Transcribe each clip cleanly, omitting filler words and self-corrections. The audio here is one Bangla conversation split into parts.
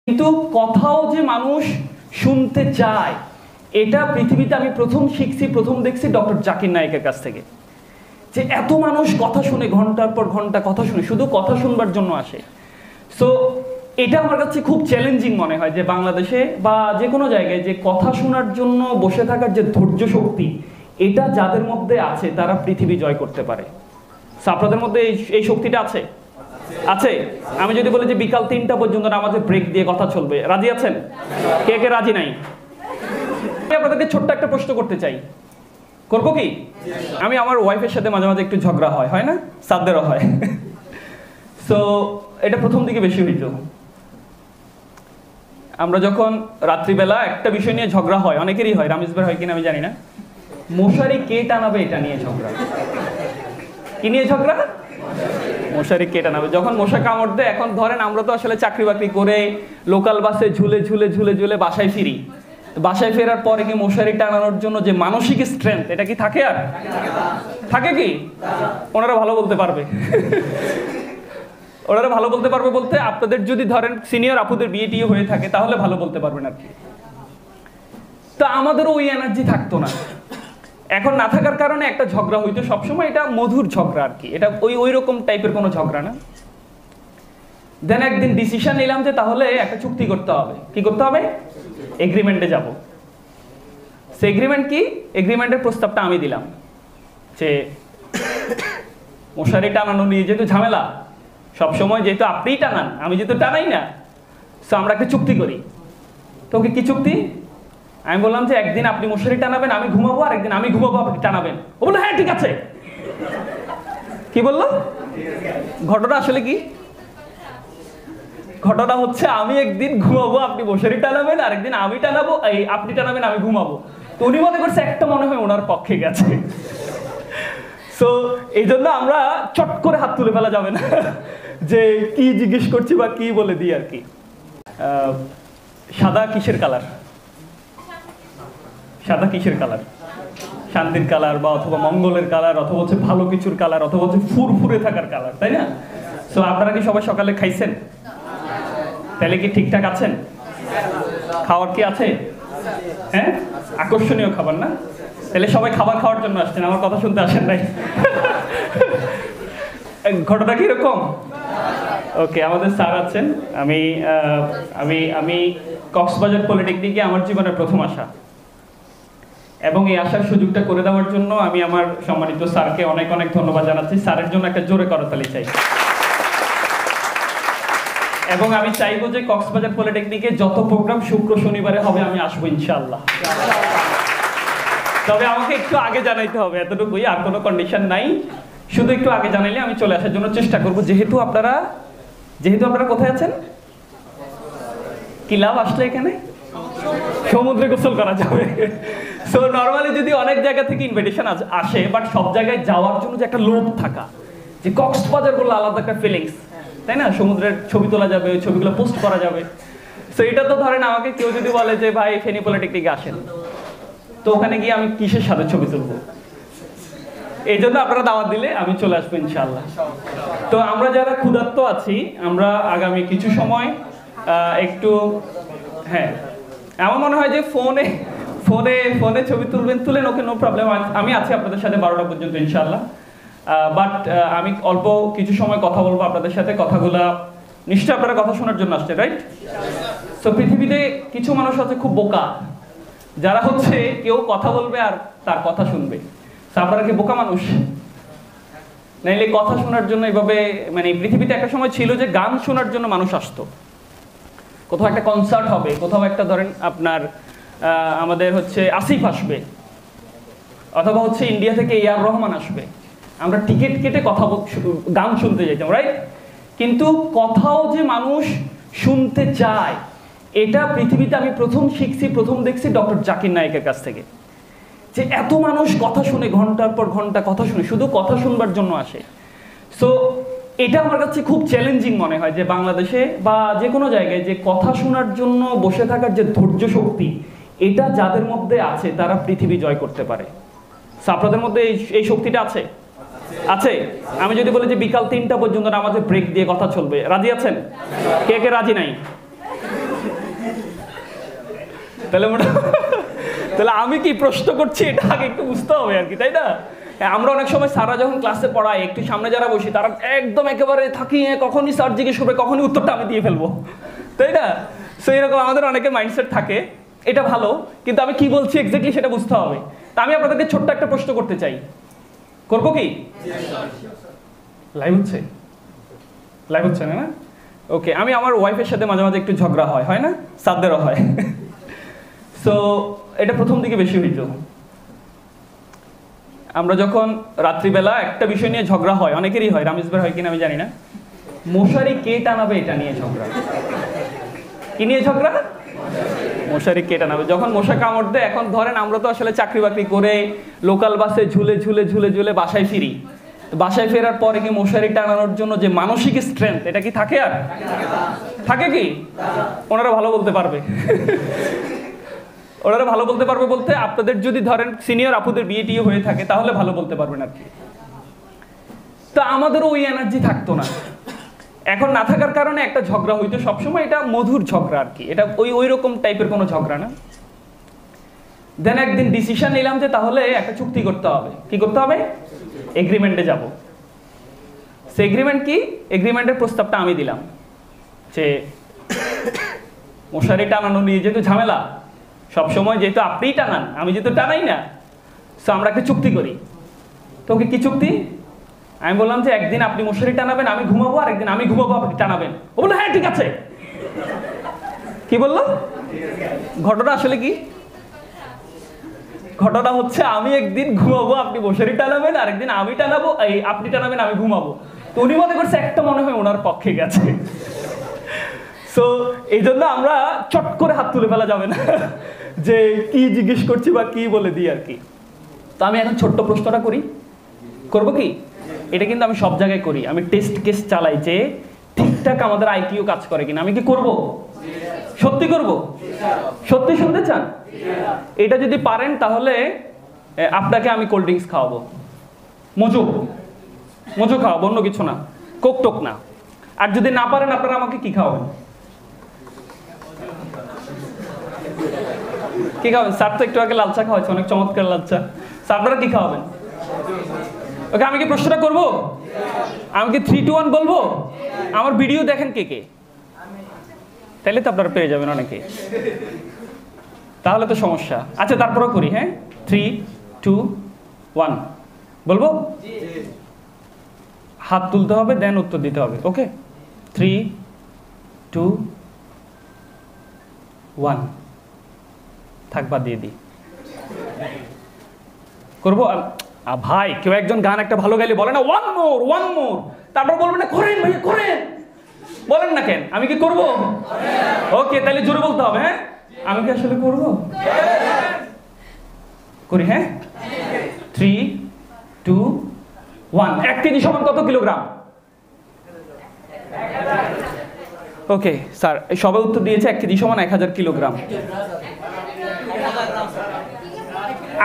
কিন্তু কথাও যে মানুষ শুনতে চায় এটা পৃথিবীতে আমি প্রথম শিখছি, প্রথম দেখছি ডক্টর জাকির নায়েকের কাছ থেকে। যে এত মানুষ কথা শুনে, ঘন্টার পর ঘন্টা কথা শুনে, শুধু কথা শুনবার জন্য আসে। সো এটা আমার কাছে খুব চ্যালেঞ্জিং মনে হয় যে বাংলাদেশে বা যে কোনো জায়গায় যে কথা শোনার জন্য বসে থাকার যে ধৈর্য শক্তি, এটা যাদের মধ্যে আছে তারা পৃথিবী জয় করতে পারে। আপনাদের মধ্যে এই শক্তিটা আছে? আছে? আমি যদি বলি যে বিকাল ৩টা পর্যন্ত নামাজে ব্রেক দিয়ে কথা চলবে, রাজি আছেন? কে কে রাজি নাই? আপনাদেরকে ছোট্ট একটা প্রশ্ন করতে চাই, করবো কি? আমি আমার ওয়াইফের সাথে মাঝে মাঝে একটু ঝগড়া হয় না? সাদদেরও হয়। সো এটা প্রথম দিকে বেশি হইত। আমরা যখন রাত্রিবেলা একটা বিষয় নিয়ে ঝগড়া হয়, অনেকেরই হয়, রামিজ ভাই হয় কিনা আমি জানি না, মশারি কে টানাবে এটা নিয়ে ঝগড়া। কি নিয়ে ঝগড়া? মশারি কে টানাবে। যখন মশা কামড় দেয়, এখন ধরেন আমরা তো আসলে চাকরি বাকরি করে লোকাল বাসে ঝুলে ঝুলে ঝুলে ঝুলে বাসায় ফিরি। বাসায় ফেরার পরে কি মশারি টানানোর জন্য যে মানসিক স্ট্রেংথ, এটা কি থাকে? আর থাকে কি? ওনারা ভালো বলতে পারবে। ওনারা ভালো বলতে পারবে বলতে, আপনাদের যদি ধরেন সিনিয়র আপুদের বিয়ে টিয়ে হয়ে থাকে তাহলে ভালো বলতে পারবেন আর কি। তো আমাদেরও ওই এনার্জি থাকতো না। এখন না থাকার কারণে একটা ঝগড়া হইতো সবসময়, এটা মধুর ঝগড়া আর কি, এটা ওই রকম টাইপের কোনো ঝগড়া না। দেন একদিন ডিসিশন নিলাম যে তাহলে একটা চুক্তি করতে হবে। কি করতে হবে? এগ্রিমেন্টে যাব। সে এগ্রিমেন্ট কি? এগ্রিমেন্টের প্রস্তাবটা আমি দিলাম যে মশারি টানানো নিয়ে যেহেতু ঝামেলা, সবসময় যেহেতু আপনিই টানান, আমি যেহেতু টানাই না, সো আমরা একটা চুক্তি করি। তোকে কি চুক্তি? আমি বললাম যে একদিন আপনি মশারি টানাবেন, আমি ঘুমাবো, আর একদিন আমি ঘুমাবো, আপনি টানাবেন। ও বললো হ্যাঁ ঠিক আছে। কি বললো? ঘটনা আসলে কি? ঘটনা হচ্ছে আমি একদিন ঘুমাবো, আপনি মশারি টানাবেন, আর একদিন আমি টানাবো, এই আপনি টানাবেন, আমি ঘুমাবো। তো উনি মনে করছে একটা মনে হয় ওনার পক্ষে গেছে। সো এই জন্য আমরা চট করে হাত তুলে ফেলা যাবে না যে কি জিজ্ঞেস করছি বা কি বলে দিই আর কি। সাদা কিসের কালার? সাদা কিসের কালার? শান্তির কালার, বা অথবা মঙ্গলের কালার, অথবা হচ্ছে ভালো কিছুর কালার, অথবা হচ্ছে ফুরফুরে থাকার কালার, তাই না? সো আপনারা কি সবাই সকালে খাইছেন? তাহলে কি ঠিকঠাক আছেন? খাওয়ার কি আছে? হ্যাঁ, আকর্ষণীয় খাবার না? তাহলে সবাই খাবার খাওয়ার জন্য আসছেন, আমার কথা শুনতে আসেন নাই। ঘটনা কি এরকম? ওকে, আমাদের স্যার আছেন। আমি আমি আমি কক্সবাজার পলিটেকনিকে আমার জীবনের প্রথম আসা, এবং এই আসার সুযোগটা করে দেওয়ার জন্য আমি আমার সম্মানিত স্যারকে অনেক অনেক ধন্যবাদ জানাচ্ছি। স্যারের জন্য একটা জোরে করতালি চাই। এবং আমি চাইবো যে কক্সবাজার পলিটেকনিকে যত প্রোগ্রাম শুক্র শনিবারে হবে আমি আসবো ইনশাআল্লাহ। তবে আমাকে একটু আগে জানাইতে হবে, এতটুকুই, আর কোনো কন্ডিশন নাই। শুধু একটু আগে জানাইলে আমি চলে আসার জন্য চেষ্টা করব। যেহেতু আপনারা কোথায় আছেন? কি লাভ আসলে এখানে? সমুদ্রে গোসল করা যাবে। সো নরমালি যদি অনেক জায়গা থেকে ইনভিটেশন আসে, বাট সব জায়গায় যাওয়ার জন্য যে একটা লোভ থাকা, যে কক্সবাজার বললে আলাদা একটা ফিলিংস, তাই না? সমুদ্রের ছবি তোলা যাবে, ওই ছবিগুলো পোস্ট করা যাবে। সো এটা তো ধরেন আমাকে কেউ যদি বলে যে ভাই ফেনী পলিটেকনিকে আসেন, তো ওখানে গিয়ে আমি কিসের সাথে ছবি তুলবো? এই জন্য আপনারা দাওয়াত দিলে আমি চলে আসবো ইনশাআল্লাহ। তো আমরা যারা ক্ষুধার্ত আছি, আমরা আগামী কিছু সময় একটু, হ্যাঁ, আমার মনে হয় যে ফোনে ছবি তুলেন, ওকে, নো প্রবলেম। আমি আছি আপনাদের সাথে 12টা পর্যন্ত ইনশাআল্লাহ। বাট আমি অল্প কিছু সময় কথা বলবো আপনাদের সাথে। কথাগুলা নিশ্চয়ই আপনারা কথা শোনার জন্য আসছে, রাইট? তো পৃথিবীতে কিছু মানুষ আছে খুব বোকা, যারা হচ্ছে কেউ কথা বলবে আর তার কথা শুনবে। আপনারা কি বোকা মানুষ? নাইলে কথা শোনার জন্য এইভাবে, মানে পৃথিবীতে একটা সময় ছিল যে গান শোনার জন্য মানুষ আসতো। কোথাও একটা কনসার্ট হবে, কোথাও একটা ধরেন আপনার আমাদের হচ্ছে আসিফ আসবে, অথবা হচ্ছে ইন্ডিয়া থেকে এআর রহমান আসবে, আমরা টিকিট কেটে গান শুনতে যেতাম, রাইট? কিন্তু কথাও যে মানুষ শুনতে চায় এটা পৃথিবীতে আমি প্রথম শিখছি, প্রথম দেখছি ডক্টর জাকির নায়েকের কাছ থেকে। যে এত মানুষ কথা শুনে, ঘন্টার পর ঘন্টা কথা শুনে, শুধু কথা শুনবার জন্য আসে। সো এটা আমার কাছে খুব চ্যালেঞ্জিং মনে হয় যে বাংলাদেশে বা যে কোনো জায়গায় যে কথা শোনার জন্য বসে থাকার যে ধৈর্য শক্তি, এটা যাদের মধ্যে আছে তারা পৃথিবী জয় করতে পারে। আপনাদের মধ্যে এই শক্তিটা আছে? আছে? আমি যদি বলি যে বিকাল ৩টা পর্যন্ত নামাজে ব্রেক দিয়ে কথা চলবে, রাজি আছেন? কে কে রাজি নাই? তাহলে আমি কি প্রশ্ন করছি এটা আগে একটু বুঝতে হবে আর কি, তাই না? আমরা অনেক সময় স্যাররা যখন ক্লাসে পড়ায় একটু সামনে যারা বসি তারা একদম একেবারে থাকি কখনই স্যার জিজ্ঞেস করবে কখনই উত্তরটা আমি দিয়ে ফেলবো, তাই না? সো এরকম আমাদের অনেকের মাইন্ডসেট থাকে, এটা ভালো, কিন্তু আমি কি বলছি এক্স্যাক্টলি সেটা বুঝতে হবে। তা আমি আপনাদেরকে ছোট্ট একটা প্রশ্ন করতে চাই, করবো কি? লাইভ হচ্ছে? লাইভ হচ্ছে না? ওকে, আমি আমার ওয়াইফের সাথে মাঝে মাঝে একটু ঝগড়া হয় না? সাদদেরও হয়। সো এটা প্রথম দিকে বেশি হইতো। আমরা যখন রাত্রিবেলা একটা বিষয় নিয়ে ঝগড়া হয়, অনেকেরই হয়, রামিজ ভাই হয় কিনা আমি জানি না, মশারি কে টানাবে এটা নিয়ে ঝগড়া। কি নিয়ে ঝগড়া? মশারি কে টানাবে। যখন মশা কামড় দেয়, এখন ধরেন আমরা তো আসলে চাকরি বাকরি করে লোকাল বাসে ঝুলে ঝুলে ঝুলে ঝুলে বাসায় ফিরি, বাসায় ফেরার পরে কি মশারি টানানোর জন্য যে মানসিক স্ট্রেংথ এটা কি থাকে? আর থাকে কি? ওনারা ভালো বলতে পারবে। ওনারা ভালো বলতে পারবে বলতে আপনাদের যদি ধরেন সিনিয়র আপুদের বিয়ে টিয়ে হয়ে থাকে তাহলে ভালো বলতে পারবেন আর কি। তো আমাদেরও ওই এনার্জি থাকতো না, এখন না থাকার কারণে একটা ঝগড়া হইতো সবসময়, এটা মধুর ঝগড়া আর কি, এটা ওই রকম টাইপের কোনো ঝগড়া না। দেন একদিন ডিসিশন নিলাম যে তাহলে একটা চুক্তি করতে হবে। কি করতে হবে? এগ্রিমেন্টে যাব। সে এগ্রিমেন্ট কি? এগ্রিমেন্টের প্রস্তাবটা আমি দিলাম যে মশারি টানানো নিয়ে যেহেতু ঝামেলা, সবসময় যেহেতু আপনিই টানান, আমি যেহেতু টানাই না, সো আমরা একটা চুক্তি করি। তো ওকে কি চুক্তি? আমি বললাম যে একদিন আপনি মশারি টানাবেন, আমি ঘুমাবো, আর একদিন আমি ঘুমাবো, আপনি টানাবেন। ও বললো হ্যাঁ ঠিক আছে। কি বললো? ঘটনা আসলে কি? ঘটনা হচ্ছে আমি একদিন ঘুমাবো, আপনি মশারি টানাবেন, আর একদিন আমি টানাবো, আপনি টানাবেন, আমি ঘুমাবো। তো উনি মনে করছে একটা মনে হয় ওনার পক্ষে গেছে। সো এই জন্য আমরা চট করে হাত তুলে ফেলা যাবে না যে কি জিজ্ঞেস করছি বা কি বলে দিই আর কি। তো আমি এখন ছোট্ট প্রশ্নটা করি, করবো কি? এটা কিন্তু আমি সব জায়গায় করি, আমি টেস্ট কেস চালাই যে ঠিকঠাক আমাদের আইকিউ কাজ করে কিনা। আমি কি করব? সত্যি করব? সত্যি শুনতে চান? এটা যদি পারেন তাহলে আপনাকে আমি কোল্ড ড্রিঙ্কস খাওয়াবো, মজু খাওয়াবো, অন্য কিছু না, কোক টোক না। আর যদি না পারেন আপনারা আমাকে কি খাওয়াবেন? কি খাওয়াবেন? স্যার তো একটু আগে লাল চা খাওয়াচ্ছে, অনেক চমৎকার লাল চা। স্যার আপনারা কি খাওয়াবেন? ওকে, আমি কি প্রশ্নটা করবো? আমি কি 3, 2, 1 বলবো? আমার ভিডিও দেখেন কে কে? তাহলে তো আপনারা পেয়ে যাবেন অনেকে, তাহলে তো সমস্যা। আচ্ছা তারপরেও করি, হ্যাঁ? 3, 2, 1 বলবো? হাত তুলতে হবে, দেন উত্তর দিতে হবে। ওকে, 3, 2, 1 থাকবা দিয়ে দিই। করবো? ভাই কেউ একজন গান একটা ভালো গাইলে বলে না ওয়ান মোর, তারপর বলবেন না করেন ভাই করেন, বলেন না কেন? আমি কি করব? ওকে, তাহলে জোরে বলতে হবে। হ্যাঁ, আমি কি আসলে করব? করি। হ্যাঁ, 3, 2, 1 1 কেজি সমান কত কিলোগ্রাম? ওকে স্যার, সবাই উত্তর দিয়েছে 1 কেজি সমান 1000 কিলোগ্রাম।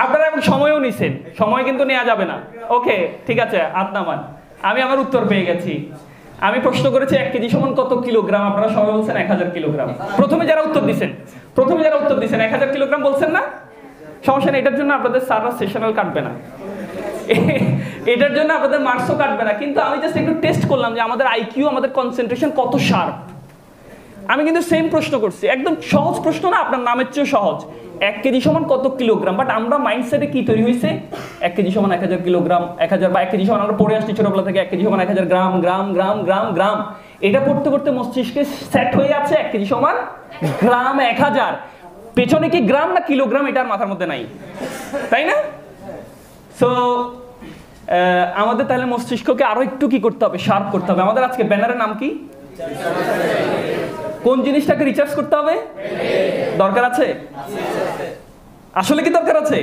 আপনারা এখন সময়ও নিছেন, সময় কিন্তু নেওয়া যাবে না। ওকে ঠিক আছে, হাত নামান। আমি আমার উত্তর পেয়ে গেছি। আমি প্রশ্ন করেছি 1 কেজি সমান কত কিলোগ্রাম, আপনারা সবাই বলছেন 1000 কিলোগ্রাম। প্রথমে যারা উত্তর দিচ্ছেন 1000 কিলোগ্রাম বলছেন না? সমস্যা নেই, এটার জন্য আপনাদের স্যাররা সেশনাল কাটবে না, এটার জন্য আপনাদের মার্কসও কাটবে না। কিন্তু আমি জাস্ট একটু টেস্ট করলাম যে আমাদের আইকিউ, আমাদের কনসেন্ট্রেশন কত শার্প। আমি কিন্তু সেম প্রশ্ন করছি, একদম সহজ প্রশ্ন না, আপনার নামের চেয়েও সহজ। 1 কেজি সমান কত কিলোগ্রাম, বাট আমরা মাইন্ডসেটে কি তৈরি হয়েছে? 1 কেজি সমান 1000 কিলোগ্রাম, 1000 বা 1 কেজি সমান আমরা পড়ে আসছি ছোটবেলা থেকে, 1 কেজি সমান 1000 গ্রাম, গ্রাম গ্রাম গ্রাম গ্রাম। এটা পড়তে পড়তে মস্তিষ্কে সেট হয়ে আছে 1 কেজি সমান গ্রাম 1000। পেছনে কি গ্রাম না কিলোগ্রাম এটার মাথার মধ্যে নাই, তাই না? সো আমাদের তাহলে মস্তিষ্ককে আরো একটু কি করতে হবে? শার্প করতে হবে। আমাদের আজকে ব্যানারের নাম কি? কোন জিনিসটাকে রিচার্জ করতে হবে? দরকার আছে? আসলে কি দরকার আছে?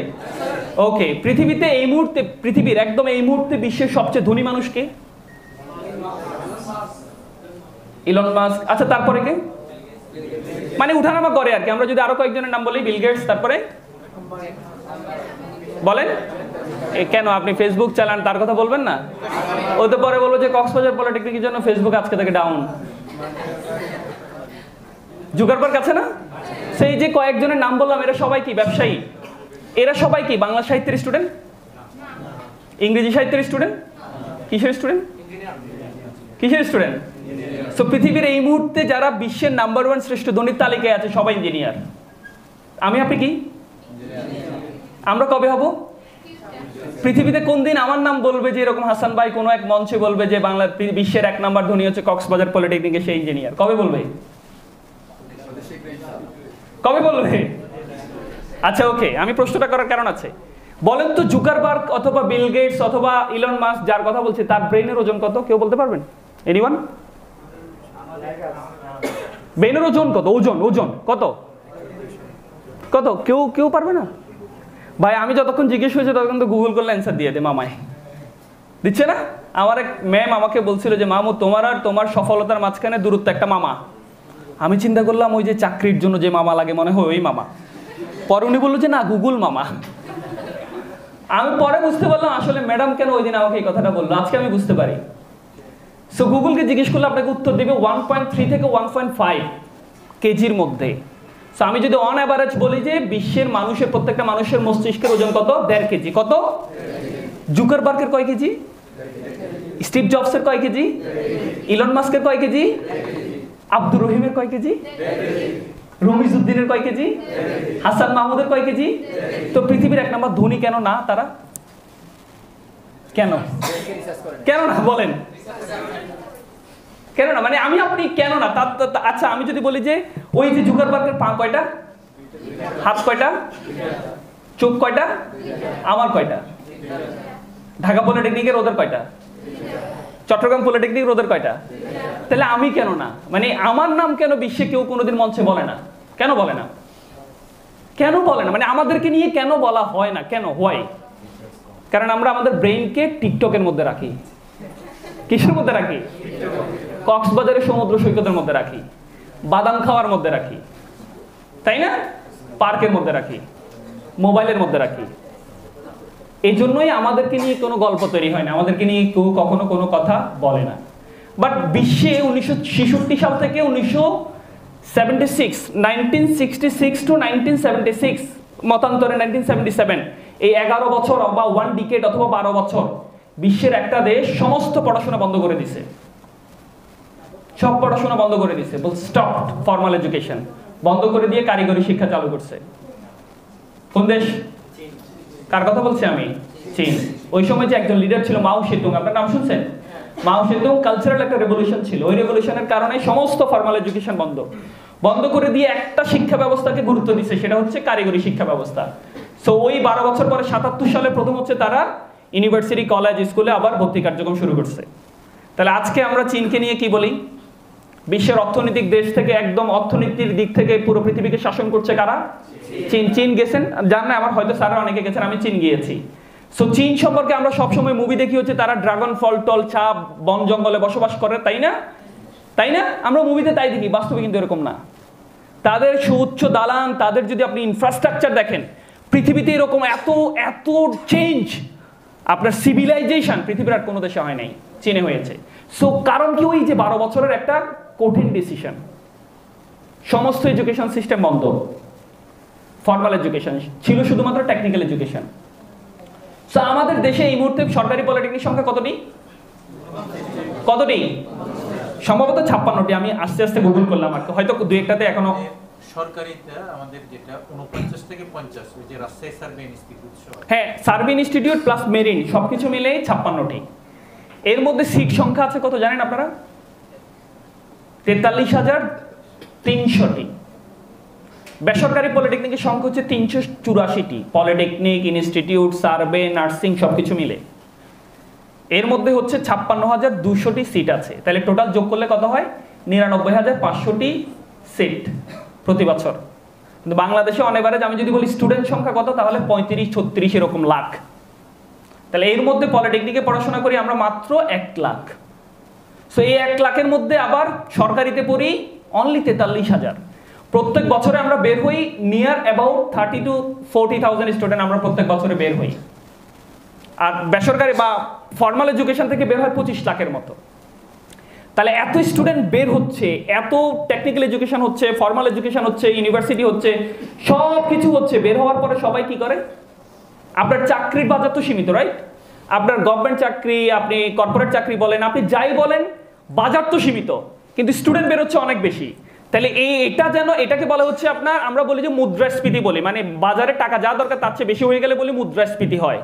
ওকে, পৃথিবীতে এই মুহূর্তে, পৃথিবীর একদম এই মুহূর্তে বিশ্বের সবচেয়ে ধনী মানুষ কে? Elon Musk. আচ্ছা তারপরে কে? মানে উঠানামা করে আর কি। আমরা যদি আরো কয়েকজনের নাম বলি, বিল গেটস, তারপরে বলেন। কেন আপনি ফেসবুক চালান, তার কথা বলবেন না? ওতে পরে বলবো যে কক্সবাজার পলিটেকনিকের জন্য ফেসবুক আজকে থেকে ডাউন। জুকারবার্গ আছে না? সেই যে কয়েকজনের নাম বললাম এরা সবাই কি ব্যবসায়ী? এরা সবাই কি বাংলা সাহিত্যের স্টুডেন্ট, ইংরেজি সাহিত্যের স্টুডেন্ট, কিসের স্টুডেন্ট, কিসের স্টুডেন্ট? তো পৃথিবীর এই মুহূর্তে যারা বিশ্বের নাম্বার 1 শ্রেষ্ঠ ধনীর তালিকায় আছে সবাই ইঞ্জিনিয়ার। আমি আপনি কি? আমরা কবে হব? পৃথিবীতে কোন দিন আমার নাম বলবে যে এরকম হাসান ভাই কোনো এক মঞ্চে বলবে যে বাংলা বিশ্বের 1 নাম্বার ধনী হচ্ছে কক্সবাজার পলিটেকনিকে সেই ইঞ্জিনিয়ার? কবে বলবে? কবে বলবে? আচ্ছা ওকে, আমি প্রশ্নটা করার কারণ আছে। বলেন তো জুকারবার্গ অথবা বিল গেটস অথবা ইলন মাস্ক যার কথা বলছে তার ব্রেইনের ওজন কত? কেউ বলতে পারবেন? এনিওয়ান? ব্রেইনের ওজন কত? ওজন কত? কত? কেউ পারবে না? ভাই আমি যতক্ষণ জিজ্ঞেস হয়েছে ততক্ষণ তো গুগল করলে অ্যান্সার দিয়ে দে। মামায় দিচ্ছে না? আমার এক ম্যাম আমাকে বলছিল যে মামু তোমার আর তোমার সফলতার মাঝখানে দূরত্ব একটা মামা। আমি চিন্তা করলাম ওই যে চাকরির জন্য যে মামা লাগে মনে হয় ওই মামা। পরে উনি বললো যে না গুগল মামা। আমি পরে বুঝতে পারলাম আসলে ম্যাডাম কেন ওই দিন আমাকে এই কথাটা বললো, আজকে আমি বুঝতে পারি। সো গুগলকে জিজ্ঞেস করলে আপনাকে উত্তর দিবে 1.3 থেকে 1.5 কেজির মধ্যে। সো আমি যদি অন অ্যাভারেজ বলি যে বিশ্বের মানুষের প্রত্যেকটা মানুষের মস্তিষ্কের ওজন কত? 1.5 কেজি। কত? জুকারবার্গের কয় কেজি? স্টিভ জবসের কয় কেজি? ইলন মাস্কের কয় কেজি? আব্দুর রহিমের কয় কেজি? রমিজউদ্দিনের কয় কেজি? হাসান মাহমুদের কয় কেজি? তো পৃথিবীর 1 নম্বর ধনী কেন না তারা? কেন কেন না বলেন? কেন না মানে আমি আপনি কেন না? আচ্ছা আমি যদি বলি যে ওই যে জুকারবার্গের পা কয়টা, হাত কয়টা, চোখ কয়টা, আমার কয়টা, ঢাকা পলিটেকনিকের ওদের কয়টা, চট্টগ্রাম পলিটেকনিকের ওদের কয়টা, তাহলে আমি কেন না? মানে আমার নাম কেন বিশ্বে কেউ কোনোদিন মঞ্চে বলে না? কেন বলে না? কেন বলে না? মানে আমাদেরকে নিয়ে কেন বলা হয় না? কেন হয়? কারণ আমরা আমাদের ব্রেইনকে টিকটকের মধ্যে রাখি। কিসের মধ্যে রাখি? কক্সবাজারের সমুদ্র সৈকতের মধ্যে রাখি, বাদাম খাওয়ার মধ্যে রাখি, তাই না? পার্কের মধ্যে রাখি, মোবাইলের মধ্যে রাখি। এই জন্যই আমাদেরকে নিয়ে কোনো গল্প তৈরি হয় না, আমাদেরকে নিয়ে কেউ কখনো কোনো কথা বলে না। বাট বিশ্বে 1966 সাল থেকে 1966 টু 1976 মতান্তরে 1977 এই 11 বছর বা 1 ডিকেড অথবা 12 বছর বিশ্বের একটা দেশ সমস্ত পড়াশোনা বন্ধ করে দিছে। সব পড়াশোনা বন্ধ করে দিছে, বল স্টপ ফর্মাল এডুকেশন বন্ধ করে দিয়ে কারিগরি শিক্ষা চালু করছে। কোন দেশ? কার কথা বলছি আমি? চীন। ওই সময় যে একজন লিডার ছিল মাও সেতুং, আপনার নাম শুনছেন? মাও সেতুং কালচারাল একটা রেভলিউশন ছিল, ওই রেভলিউশনের কারণে সমস্ত ফর্মাল এডুকেশন বন্ধ করে দিয়ে একটা শিক্ষা ব্যবস্থাকে গুরুত্ব দিচ্ছে, সেটা হচ্ছে কারিগরি শিক্ষা ব্যবস্থা। সো ওই 12 বছর পরে 77 সালে প্রথম হচ্ছে তারা ইউনিভার্সিটি কলেজ স্কুলে আবার ভর্তি কার্যক্রম শুরু করছে। তাহলে আজকে আমরা চীনকে নিয়ে কি বলি? বিশ্বের অর্থনৈতিক দেশ থেকে একদম অর্থনীতির দিক থেকে পুরো পৃথিবীকে শাসন করছে কারা? চীন। চীন গেছেন জান না? আমার হয়তো স্যাররা অনেকে গেছেন, আমি চীন গিয়েছি। সো চীন সম্পর্কে আমরা সবসময় মুভি দেখি হচ্ছে তারা ড্রাগন ফল টল চা বন জঙ্গলে বসবাস করে, তাই না? তাই না? আমরা মুভিতে তাই দেখি, বাস্তবে কিন্তু এরকম না। তাদের সুউচ্চ দালান, তাদের যদি আপনি ইনফ্রাস্ট্রাকচার দেখেন, পৃথিবীতে এরকম এত এত চেঞ্জ, আপনার সিভিলাইজেশন পৃথিবীর আর কোনো দেশে হয় নাই, চীনে হয়েছে। সো কারণ কি? ওই যে 12 বছরের একটা কঠিন ডিসিশন, সমস্ত এডুকেশন সিস্টেম বন্ধ, ফর্মাল এডুকেশন ছিল শুধুমাত্র টেকনিক্যাল এডুকেশন। সো আমাদের দেশে এই মুহূর্তে সরকারি পলিটেকনিক সংখ্যা কতটি? সম্ভবত 56টি। আমি আস্তে আস্তে গুগল করলাম, আর হয়তো 2-1টাতে এখনো সরকারিতে আমাদের যেটা 49 থেকে 50, ওই যে রাজশাহী সার্ভে ইনস্টিটিউট, হ্যাঁ সার্ভে ইনস্টিটিউট প্লাস মেরিন সবকিছু মিলে 56টি। এর মধ্যে সিট সংখ্যা আছে কত জানেন আপনারা? 43,300টি। বেসরকারি পলিটেকনিকের সংখ্যা হচ্ছে 384টি, পলিটেকনিক, ইনস্টিটিউট, সার্ভে, নার্সিং সবকিছু মিলে। এর মধ্যে হচ্ছে 56,200টি সিট আছে। তাহলে টোটাল যোগ করলে কত হয়? 99,500টি সিট প্রতি বছর। কিন্তু বাংলাদেশে অন এভারেজ আমি যদি বলি স্টুডেন্ট সংখ্যা কত, তাহলে 35-36 এরকম লাখ। তাহলে এর মধ্যে পলিটেকনিকে পড়াশোনা করি আমরা মাত্র 1 লাখ। সো এই 1 লাখের মধ্যে আবার সরকারিতে পড়ি অনলি 43,000। প্রত্যেক বছরে আমরা বের হই নিয়ার অ্যাবাউট 30 to 40,000 স্টুডেন্ট আমরা প্রত্যেক বছরে বের হই। আর বেসরকারি বা ফর্মাল এডুকেশন থেকে বের হয় 25 লাখের মতো। তাহলে এত স্টুডেন্ট বের হচ্ছে, এত টেকনিক্যাল এডুকেশন হচ্ছে, ফর্মাল এডুকেশন হচ্ছে, ইউনিভার্সিটি হচ্ছে, সব কিছু হচ্ছে, বের হওয়ার পরে সবাই কি করে? আপনার চাকরির বাজার তো সীমিত, রাইট? আপনার গভর্নমেন্ট চাকরি, আপনি কর্পোরেট চাকরি বলেন, আপনি যাই বলেন, বাজার তো সীমিত, কিন্তু স্টুডেন্ট বের হচ্ছে অনেক বেশি। তাহলে এটা যেন, এটাকে বলা হচ্ছে আপনার, আমরা বলি যে মুদ্রাস্ফীতি বলি, মানে বাজারে টাকা যা দরকার তার চেয়ে বেশি হয়ে গেলে বলি মুদ্রাস্ফীতি হয়,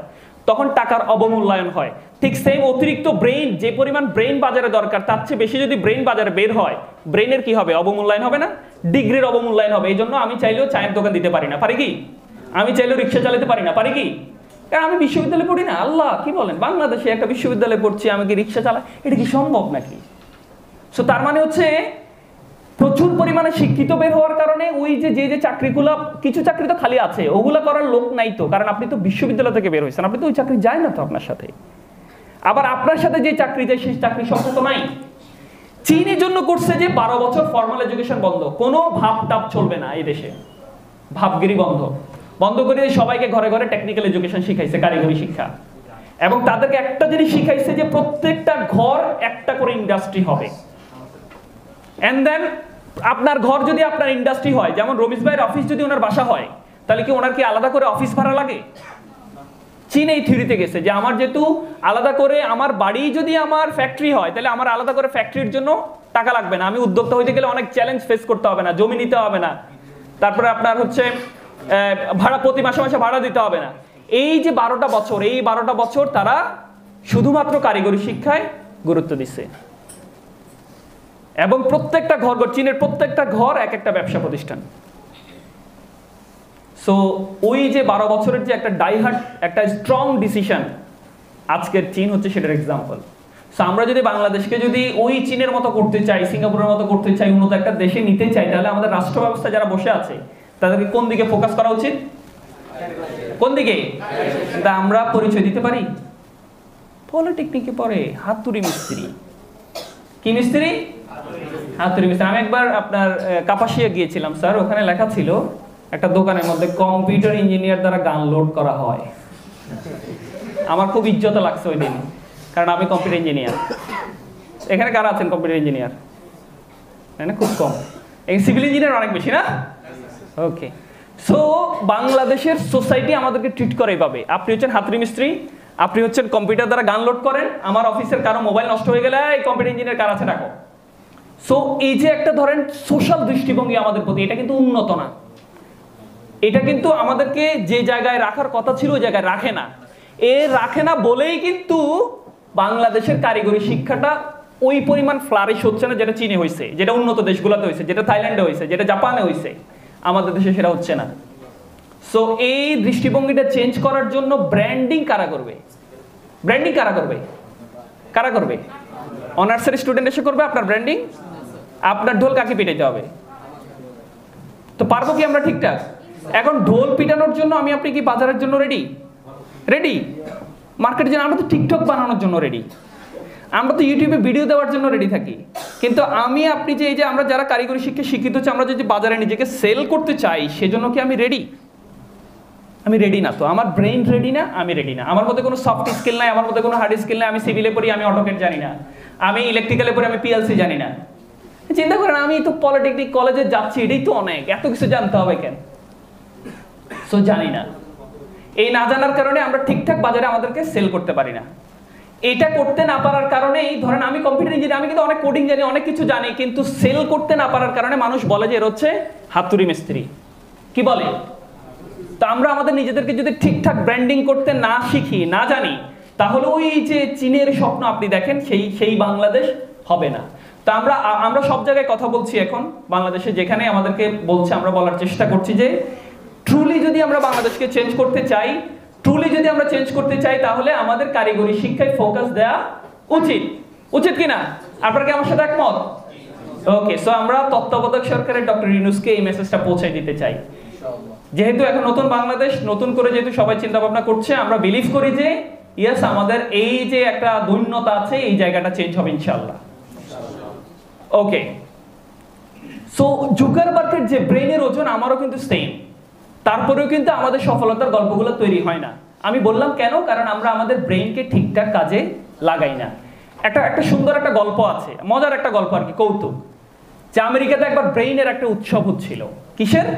তখন টাকার অবমূল্যায়ন হয়। ঠিক সেম অতিরিক্ত ব্রেইন, যে পরিমাণ ব্রেইন বাজারে দরকার তার চেয়ে বেশি যদি ব্রেইন বাজারে বের হয়, ব্রেইনের কি হবে? অবমূল্যায়ন হবে না? ডিগ্রির অবমূল্যায়ন হবে। এই জন্য আমি চাইলেও চায়ের দোকান দিতে পারি না, পারি কি? আমি চাইলেও রিক্সা চালাতে পারি না, পারি কি? কারণ আমি বিশ্ববিদ্যালয়ে পড়ি না। আল্লাহ, কি বলেন, বাংলাদেশে একটা বিশ্ববিদ্যালয়ে পড়ছি, আমি কি রিক্সা চালাই? এটা কি সম্ভব নাকি? সো তার মানে হচ্ছে প্রচুর পরিমাণে শিক্ষিত বের হওয়ার কারণে ওই যে চাকরিগুলো, কিছু চাকরি তো খালি আছে, ওগুলা করার লোক নাই তো, কারণ আপনি তো বিশ্ববিদ্যালয় থেকে বের হয়েছেন, আপনি তো ওই চাকরি যায় না তো আপনার সাথে। আবার আপনার সাথে যে চাকরি যায় সেই চাকরি সম্পর্ক নাই। চীন এর জন্য করছে যে 12 বছর ফর্মাল এডুকেশন বন্ধ, কোনো ভাব টাপ চলবে না এই দেশে, ভাবগিরি বন্ধ করে সবাইকে ঘরে ঘরে টেকনিক্যাল এডুকেশন শিখাইছে, কারিগরি শিক্ষা, এবং তাদেরকে একটা জিনিস শিখাইছে যে প্রত্যেকটা ঘর একটা করে ইন্ডাস্ট্রি হবে। এন্ড দেন আপনার ঘর যদি আপনার ইন্ডাস্ট্রি হয়, যেমন রমিজ ভাইয়ের অফিস যদি ওনার বাসা হয়, তাহলে কি ওনার কি আলাদা করে অফিস ভাড়া লাগে? চীন এই থিওরিতে গেছে যে আমার যেহেতু আলাদা করে, আমার বাড়ি যদি আমার ফ্যাক্টরি হয়, তাহলে আমার আলাদা করে ফ্যাক্টরির জন্য টাকা লাগবে না, আমি উদ্যোক্তা হইতে গেলে অনেক চ্যালেঞ্জ ফেস করতে হবে না, জমি নিতে হবে না, তারপরে আপনার হচ্ছে ভাড়া প্রতি মাসে মাসে ভাড়া দিতে হবে না। এই যে 12টা বছর, এই 12টা বছর তারা শুধুমাত্র কারিগরি শিক্ষায় গুরুত্ব দিচ্ছে, এবং প্রত্যেকটা ঘর, চীনের প্রত্যেকটা ঘর এক একটা ব্যবসা প্রতিষ্ঠান। সো ওই যে 12 বছরের যে একটা ডাইহার্ট, একটা স্ট্রং ডিসিশন, আজকের চীন হচ্ছে সেটার এক্সাম্পল। সো আমরা যদি বাংলাদেশকে যদি ওই চীনের মতো করতে চাই, সিঙ্গাপুরের মতো করতে চাই, উন্নত একটা দেশে নিতে চাই, তাহলে আমাদের রাষ্ট্র ব্যবস্থা যারা বসে আছে তাদেরকে কোন দিকে ফোকাস করা উচিত? কোন দিকে? আমরা পরিচয় দিতে পারি পলিটেকনিকে পড়ে হাতুড়ি মিস্ত্রি। কি মিস্ত্রি? হাতুড়ি মিস্ত্রি। আমি একবার আপনার কাপাসিয়া গিয়েছিলাম স্যার, ওখানে লেখা ছিল একটা দোকানের মধ্যে কম্পিউটার ইঞ্জিনিয়ার দ্বারা গান লোড করা হয়। আমার খুব ইজ্জত লাগছে ওই দিন, কারণ আমি কম্পিউটার ইঞ্জিনিয়ার। এখানে কারা আছেন কম্পিউটার ইঞ্জিনিয়ার? খুব কম। সিভিল ইঞ্জিনিয়ার অনেক বেশি না? ওকে। সো বাংলাদেশের সোসাইটি আমাদেরকে ট্রিট করে এইভাবে, আপনি হচ্ছেন হাতুড়ি মিস্ত্রি, আপনি হচ্ছেন কম্পিউটার দ্বারা গান লোড করেন, আমার অফিসের কারো মোবাইল নষ্ট হয়ে গেলে এই কম্পিউটার ইঞ্জিনিয়ার কার আছে ডাকো। সো এই যে একটা ধরেন সোশ্যাল দৃষ্টিভঙ্গি আমাদের প্রতি, এটা কিন্তু উন্নত না। এটা কিন্তু আমাদেরকে যে জায়গায় রাখার কথা ছিল ওই জায়গায় রাখে না। রাখে না বলেই কিন্তু বাংলাদেশের কারিগরি শিক্ষাটা ওই পরিমাণ ফ্লারিশ হচ্ছে না, যেটা চীনে হয়েছে, যেটা উন্নত দেশগুলোতে হয়েছে, যেটা থাইল্যান্ডে হয়েছে, যেটা জাপানে হয়েছে, আমাদের দেশে সেটা হচ্ছে না। সো এই দৃষ্টিভঙ্গিটা চেঞ্জ করার জন্য ব্র্যান্ডিং কারা করবে? ব্র্যান্ডিং কারা করবে? কারা করবে? অনার্সের স্টুডেন্ট এসে করবে আপনার ব্র্যান্ডিং? আপনার ঢোল কাকে পিটাইতে হবে? তো পারবো কি আমরা ঠিকঠাক? এখন ঢোল পিটানোর জন্য আমি আপনি কি বাজারের জন্য রেডি? মার্কেটের জন্য আমরা তো টিকটক বানানোর জন্য রেডি, আমরা তো ইউটিউবে ভিডিও দেওয়ার জন্য রেডি থাকি, কিন্তু আমি আপনি যে এই যে আমরা যারা কারিগরি শিক্ষায় শিক্ষিত হচ্ছে, আমরা যদি বাজারে নিজেকে সেল করতে চাই, সেজন্য কি আমি রেডি? আমি রেডি না। তো আমার ব্রেইন রেডি না, আমি রেডি না। আমার মধ্যে কোনো সফট স্কিল নাই, আমার মধ্যে কোনো হার্ড স্কিল নাই। আমি সিভিলে পড়ি, আমি অটোকেড জানি না। আমি ইলেকট্রিক্যালে পড়ি, আমি পিএলসি জানি না। চিন্তা করেন, আমি তো পলিটেকনিক কলেজে যাচ্ছি, এটাই তো অনেক, এত কিছু জানতে হবে কেন? সো জানি না। এই না জানার কারণে আমরা ঠিকঠাক বাজারে আমাদেরকে সেল করতে পারি না। এটা করতে না পারার কারণেই ধরেন আমি কম্পিউটার ইঞ্জিনিয়ার, আমি কিন্তু অনেক কোডিং জানি, অনেক কিছু জানি, কিন্তু সেল করতে না পারার কারণে মানুষ বলে যে এর হচ্ছে হাতুড়ি মিস্ত্রি। কি বলে? তা আমরা আমাদের নিজেদেরকে যদি ঠিকঠাক ব্র্যান্ডিং করতে না শিখি, না জানি, তাহলে ওই যে চীনের স্বপ্ন আপনি দেখেন, সেই বাংলাদেশ হবে না। তা আমরা সব জায়গায় কথা বলছি এখন বাংলাদেশে, যেখানে আমাদেরকে বলছে, আমরা বলার চেষ্টা করছি যে ট্রুলি যদি আমরা বাংলাদেশকে চেঞ্জ করতে চাই, তাহলে আমাদের কারিগরি শিক্ষায় ফোকাস দেওয়া উচিত কিনা? আপনারা কি আমার সাথে একমত? ওকে। সো আমরা তত্ত্বাবধায়ক সরকারের ডক্টর ইউনূসকে এই মেসেজটা পৌঁছে দিতে চাই। যেহেতু এখন নতুন বাংলাদেশ, নতুন করে যেহেতু সবাই চিন্তা ভাবনা করছে, আমরা বিলিভ করি যে ইয়েস, আমাদের এই যে একটা দৈন্যতা আছে, এই জায়গাটা চেঞ্জ হবে ইনশাআল্লাহ। ওকে। সো জুকারবার্গের যে ব্রেইনের ওজন, আমারও কিন্তু সেম, তারপরেও কিন্তু আমাদের সফলতার গল্পগুলো তৈরি হয় না। আমি বললাম কেন? কারণ আমরা আমাদের ব্রেইনকে ঠিকঠাক কাজে লাগাই না। একটা সুন্দর একটা গল্প আছে, মজার একটা গল্প আর কি, কৌতুক, যে আমেরিকাতে একবার ব্রেইনের একটা উৎসব হচ্ছিল। কিসের?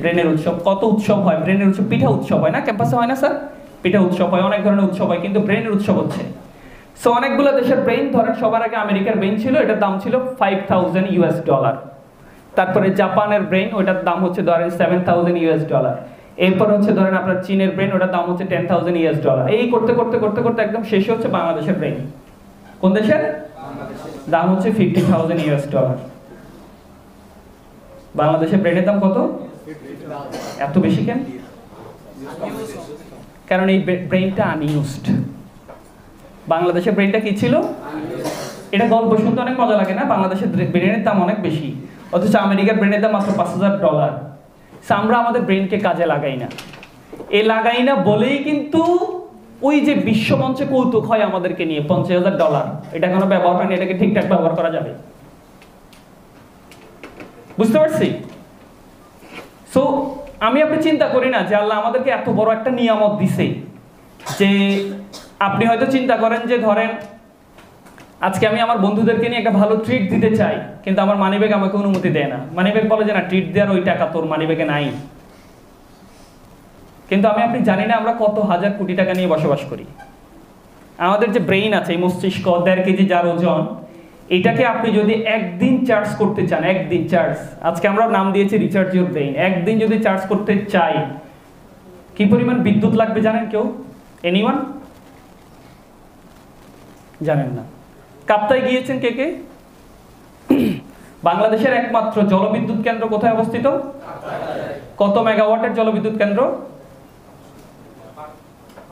ব্রেনের উৎসব। কত উৎসব হয় ব্রেনের উৎসব? পিঠা উৎসব হয় না ক্যাম্পাসে? হয় না স্যার? পিঠা উৎসব হয়, অনেক ধরনের উৎসব হয়, কিন্তু ব্রেনের উৎসব হচ্ছে। সো অনেকগুলো দেশের ব্রেইন, ধরেন সবার আগে আমেরিকার ব্রেইন ছিল, এটার দাম ছিল $5,000। তারপরে জাপানের ব্রেইন, ওইটার দাম হচ্ছে ধরেন $7,000। এরপর হচ্ছে ধরেন আপনার চীনের ব্রেইন, ওটার দাম হচ্ছে $10,000। এই করতে করতে করতে করতে একদম শেষে হচ্ছে বাংলাদেশের ব্রেইন। কোন দেশের? দাম হচ্ছে $50,000। বাংলাদেশের ব্রেনের দাম কত? এত বেশি কেন? কারণ এই ব্রেনটা আনইউজড। বাংলাদেশের ব্রেনটা কি ছিল? এটা গল্প শুনতে অনেক মজা লাগে না? বাংলাদেশের ব্রেনের দাম অনেক বেশি, অথচ আমেরিকার ব্রেনের দাম মাত্র $5,000। আমরা আমাদের ব্রেনকে কাজে লাগাই না। এই লাগাই না বলেই কিন্তু ওই যে বিশ্বমঞ্চে কৌতুক হয় আমাদেরকে নিয়ে, $50,000 এটা কোনো ব্যবহার হয়নি, এটাকে ঠিকঠাক ব্যবহার করা যাবে। বুঝতে পারছি? সো আমি আপনি চিন্তা করি না যে আল্লাহ আমাদেরকে এত বড় একটা নিয়ামত দিছে, যে আপনি হয়তো চিন্তা করেন যে ধরেন আজকে আমি আমার বন্ধুদেরকে নিয়ে একটা ভালো ট্রিট দিতে চাই, কিন্তু আমার মানিব্যাগ আমাকে অনুমতি দেয় না। মানিব্যাগ বলে যে না, ট্রিট দেওয়ার ওই টাকা তোর মানিব্যাগে নাই। কিন্তু আমি আপনি জানি না আমরা কত হাজার কোটি টাকা নিয়ে বসবাস করি। আমাদের যে ব্রেইন আছে, এই মস্তিষ্ক 1.5 কেজি যার ওজন, এটাকে আপনি যদি একদিন চার্জ করতে চান, একদিন চার্জ, আজকে আমরা নাম দিয়েছি রিচার্জ ইউর ব্রেইন, একদিন যদি চার্জ করতে চাই, কি পরিমাণ বিদ্যুৎ লাগবে জানেন কেউ? এনিওয়ান? জানেন না? কাপ্তাই গিয়েছেন কে কে? বাংলাদেশের একমাত্র জলবিদ্যুৎ কেন্দ্র কোথায় অবস্থিত? কত মেগাওয়াটের জলবিদ্যুৎ কেন্দ্র?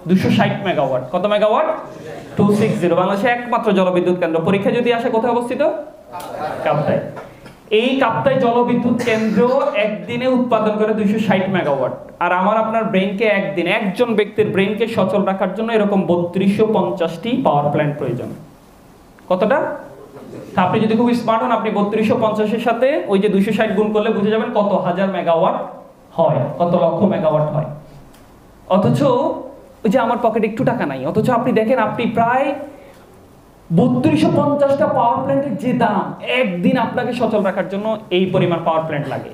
260 মেগাওয়াট। কত মেগাওয়াট? 260। বাংলাদেশের একমাত্র জলবিদ্যুৎ কেন্দ্র। পরীক্ষা যদি আসে কোথায় অবস্থিত? কাপ্তাই। এই কাপ্তাই জলবিদ্যুৎ কেন্দ্র একদিনে উৎপাদন করে 260 মেগাওয়াট। আর আমার আপনার ব্রেইনকে একদিন, একজন ব্যক্তির ব্রেইনকে সচল রাখার জন্য এরকম 3250টি পাওয়ার প্ল্যান্ট প্রয়োজন। কতটা? আপনি যদি খুব স্মার্ট হন, আপনি 3250-এর সাথে ওই যে 260 গুণ করলে বুঝে যাবেন কত হাজার মেগাওয়াট হয়, কত লক্ষ মেগাওয়াট হয়। অথচ ওই যে আমার পকেটে একটু টাকা নাই, অথচ আপনি দেখেন আপনি প্রায় 3250টা পাওয়ার প্ল্যান্টের যে দাম, একদিন আপনাকে সচল রাখার জন্য এই পরিমাণ পাওয়ার প্ল্যান্ট লাগে।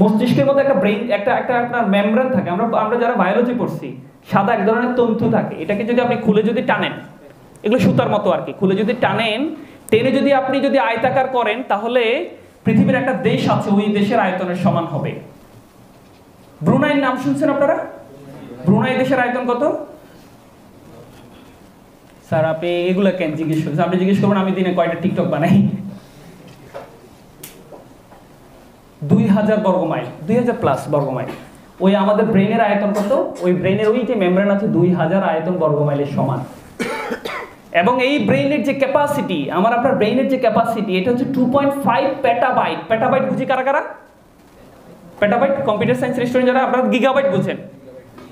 মস্তিষ্কের মধ্যে একটা ব্রেইন, একটা আপনার মেমব্রেন থাকে। আমরা যারা বায়োলজি পড়ছি, সাদা এক ধরনের তন্তু থাকে, এটাকে যদি আপনি খুলে যদি টানেন, এগুলো সুতার মতো আর কি, খুলে যদি টানেন, টেনে যদি আপনি যদি আয়তাকার করেন, তাহলে পৃথিবীর একটা দেশ আছে, ওই দেশের আয়তনের সমান হবে। ব্রুনাইয়ের নাম শুনছেন আপনারা? ব্রুনাই দেশের আয়তন কত? স্যার আপনি এগুলো কেন জিজ্ঞেস করছেন? আপনি জিজ্ঞেস করবেন আমি দিনে কয়টা টিকটক বানাই। 2000 বর্গ মাইল, 2000 প্লাস বর্গ মাইল। ওই আমাদের ব্রেনের আয়তন কত? ওই ব্রেনের ওই যে মেমব্রেন আছে 2000 আয়তন বর্গ মাইলের সমান। এবং এই ব্রেইনের যে ক্যাপাসিটি, আমার আপনার ব্রেইনের যে ক্যাপাসিটি, এটা হচ্ছে 2.5 পেটাবাইট। পেটাবাইট বুঝি কারা কারা? পেটাবাইট কম্পিউটার সায়েন্স স্টুডেন্ট যারা, আপনারা গিগাবাইট বুঝেন,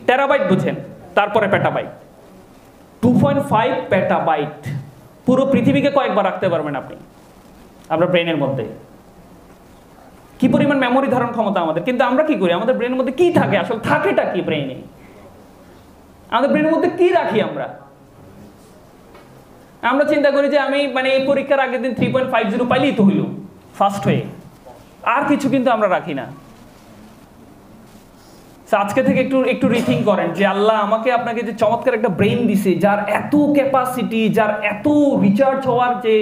টেরাবাইট বুঝেন, তারপরে পেটাবাইট। 2.5 পেটাবাইট। পুরো পৃথিবীকে কয়েকবার রাখতে পারবেন আপনি আপনার ব্রেনের মধ্যে। কি পরিমাণ মেমোরি ধারণ ক্ষমতা আমাদের! কিন্তু আমরা কি করি? আমাদের ব্রেনের মধ্যে কি থাকে? আসলে থাকেটা কি ব্রেনে? আমাদের ব্রেনের মধ্যে কি রাখি আমরা? আমরা চিন্তা করি যে আমি মানে এই পরীক্ষার আগের দিন 3.50 পাইলেই তো হইল ফার্স্ট হয়ে, আর কিছু কিন্তু আমরা রাখি না। আজকে থেকে একটু রিথিঙ্ক করেন যে আল্লাহ আমাকে আপনাকে যে চমৎকার একটা ব্রেইন দিছে, যার এত ক্যাপাসিটি, যার এত রিচার্জ হওয়ার যে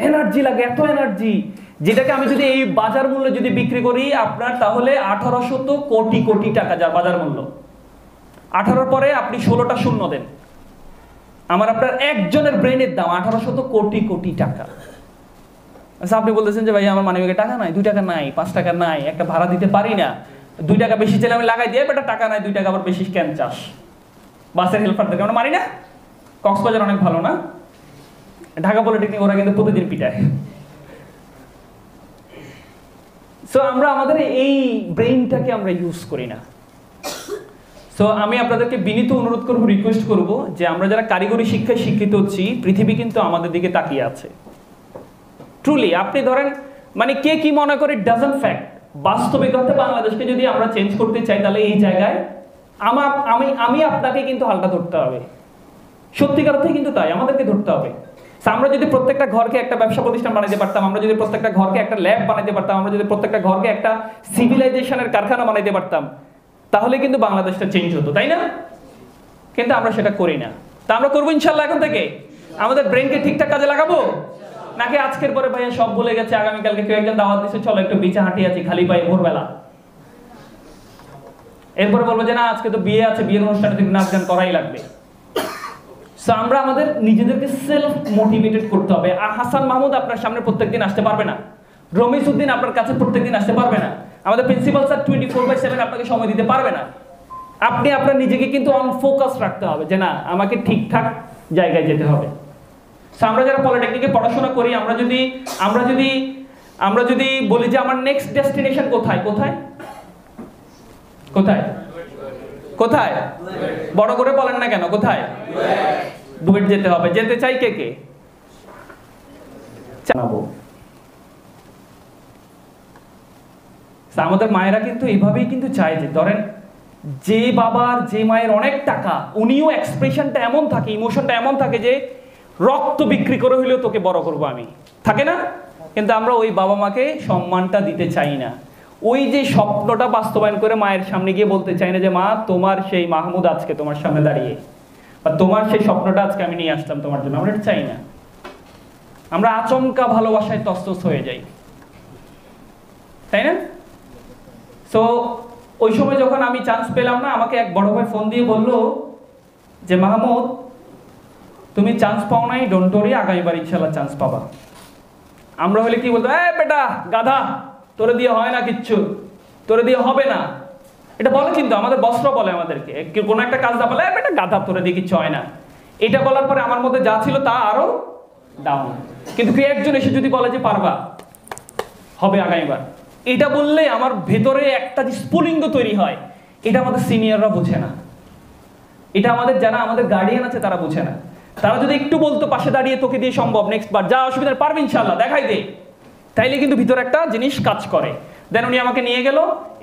এনার্জি লাগে, এত এনার্জি, যেটাকে আমি যদি এই বাজার মূল্যে যদি বিক্রি করি আপনার, তাহলে 1800 কোটি কোটি টাকা যার বাজার মূল্য। 18 পরে আপনি 16টা শূন্য দেন, আমার আপনার একজনের ব্রেনের দাম 1800 কোটি কোটি টাকা। আচ্ছা আপনি বলতেছেন যে ভাই আমার মানিব্যাগে টাকা নাই, 2 টাকা নাই, 5 টাকা নাই, একটা ভাড়া দিতে পারি না, 2 টাকা বেশি চাইলে আমি লাগাই দিয়ে, বেটা টাকা নাই, 2 টাকা আবার বেশি কেন চাস? বাসের হেল্পারদেরকে আমরা মারি না? কক্সবাজার অনেক ভালো না? ঢাকা পলিটেকনিক ওরা কিন্তু প্রতিদিন পিটায়। সো আমরা আমাদের এই ব্রেইনটাকে আমরা ইউজ করি না। সো আমি আপনাদেরকে বিনীত অনুরোধ করব, রিকোয়েস্ট করব যে আমরা যারা কারিগরি শিক্ষায় শিক্ষিত হচ্ছি, পৃথিবী কিন্তু আমাদের দিকে তাকিয়ে আছে। ট্রুলি আপনি ধরেন মানে কে কি মনে করে, ডাজন্ট ফ্যাক্ট। বাস্তবিকতা বাংলাদেশকে যদি আমরা চেঞ্জ করতে চাই, তাহলে এই জায়গায় আমি আপনাকে কিন্তু হালটা ধরতে হবে। সত্যিকার অর্থে কিন্তু তাই আমাদেরকে ধরতে হবে। আমরা যদি প্রত্যেকটা ঘরকে একটা ব্যবসা প্রতিষ্ঠান বানাইতে পারতাম, আমরা যদি প্রত্যেকটা ঘরকে একটা ল্যাব বানাইতে পারতাম, আমরা যদি প্রত্যেকটা ঘরকে একটা সিভিলাইজেশনের কারখানা বানাইতে পারতাম, তাহলে কিন্তু বাংলাদেশটা চেঞ্জ হতো, তাই না? কিন্তু আমরা সেটা করি না। তা আমরা করবো ইনশাল্লাহ এখন থেকে। আমাদের ব্রেনকে ঠিকঠাক কাজে লাগাবো, নাকি আজকের পরে ভাইয়া সব ভুলে গেছে, আগামীকালকে কেউ একজন দাওয়াত দিচ্ছে, চলো একটু বিচে হাঁটি আছি খালি পায়ে ভোরবেলা, এরপরে বলবো যে না আজকে তো বিয়ে আছে, বিয়ের অনুষ্ঠানে থেকে নাচ গান করাই লাগবে। সো আমরা আমাদের নিজেদেরকে সেলফ মোটিভেটেড করতে হবে। আর হাসান মাহমুদ আপনার সামনে প্রত্যেকদিন আসতে পারবে না, রমিজ উদ্দিন আপনার কাছে প্রত্যেকদিন আসতে পারবে না, আমাদের প্রিন্সিপাল স্যার 24/7 আপনাকে সময় দিতে পারবে না। আপনি আপনার নিজেকে কিন্তু অন ফোকাস রাখতে হবে যে না আমাকে ঠিকঠাক জায়গায় যেতে হবে। আমরা যারা পলিটেকনিকে পড়াশোনা করি, আমরা যদি বলি যে আমার নেক্সট ডেস্টিনেশন কোথায়, কোথায় কোথায় কোথায়, বড় করে বলেন না কেন, কোথায়? বুয়েট যেতে হবে। যেতে চাই কে কে? জানাবো। আমাদের মায়েরা কিন্তু এইভাবেই কিন্তু চায় যে ধরেন যে বাবার যে মায়ের অনেক টাকা, উনিও এক্সপ্রেশনটা এমন থাকে, ইমোশনটা এমন থাকে যে রক্ত বিক্রি করে হইলেও তোকে বড় করবো আমি, থাকে না? কিন্তু আমরা ওই বাবা মাকে সম্মানটা দিতে চাই না। ওই যে স্বপ্নটা বাস্তবায়ন করে মায়ের সামনে গিয়ে বলতে চাই না যে মা তোমার সেই মাহমুদ আজকে তোমার সামনে দাঁড়িয়ে, বা তোমার সেই স্বপ্নটা আজকে আমি নিয়ে আসলাম তোমার জন্য, আমরা এটা চাই না। আমরা আচমকা ভালোবাসায় তস্তস হয়ে যাই, তাই না? সো ওই সময় যখন আমি চান্স পেলাম না, আমাকে এক বড় ভাই ফোন দিয়ে বলল যে মাহমুদ তুমি চান্স পাও নাই, ডোন্ট ওয়ারি, আগামীবার ইনশাআল্লাহ চান্স পাবা। আমরা হলে কি বলতো, এই বেটা গাধা, তোরে দিয়ে হয় না কিচ্ছু, তোরে দিয়ে হবে না, এটা বলে। কিন্তু আমাদের বস্ত্র বলে আমাদেরকে, কোনো একটা কাজ না বলে বেটা গাধা, তোরে দিয়ে কিচ্ছু হয় না। এটা বলার পরে আমার মধ্যে যা ছিল তা আরো ডাউন। কিন্তু কেউ একজন এসে যদি বলে যে পারবা, হবে আগামীবার, এটা বললে আমার ভেতরে একটা যে স্ফুলিঙ্গ তৈরি হয়, এটা আমাদের সিনিয়ররা বুঝে না, এটা আমাদের যারা আমাদের গার্ডিয়ান আছে তারা বুঝে না। তারা যদি একটু বলতো পাশে দাঁড়িয়ে তোকে দিয়ে সম্ভব, নেক্সট বার যা অসুবিধা পারবে ইনশাআল্লাহ, দেখাই দে, তাইলে কিন্তু ভিতরে একটা জিনিস কাজ করে। দেন উনি আমাকে নিয়ে গেল,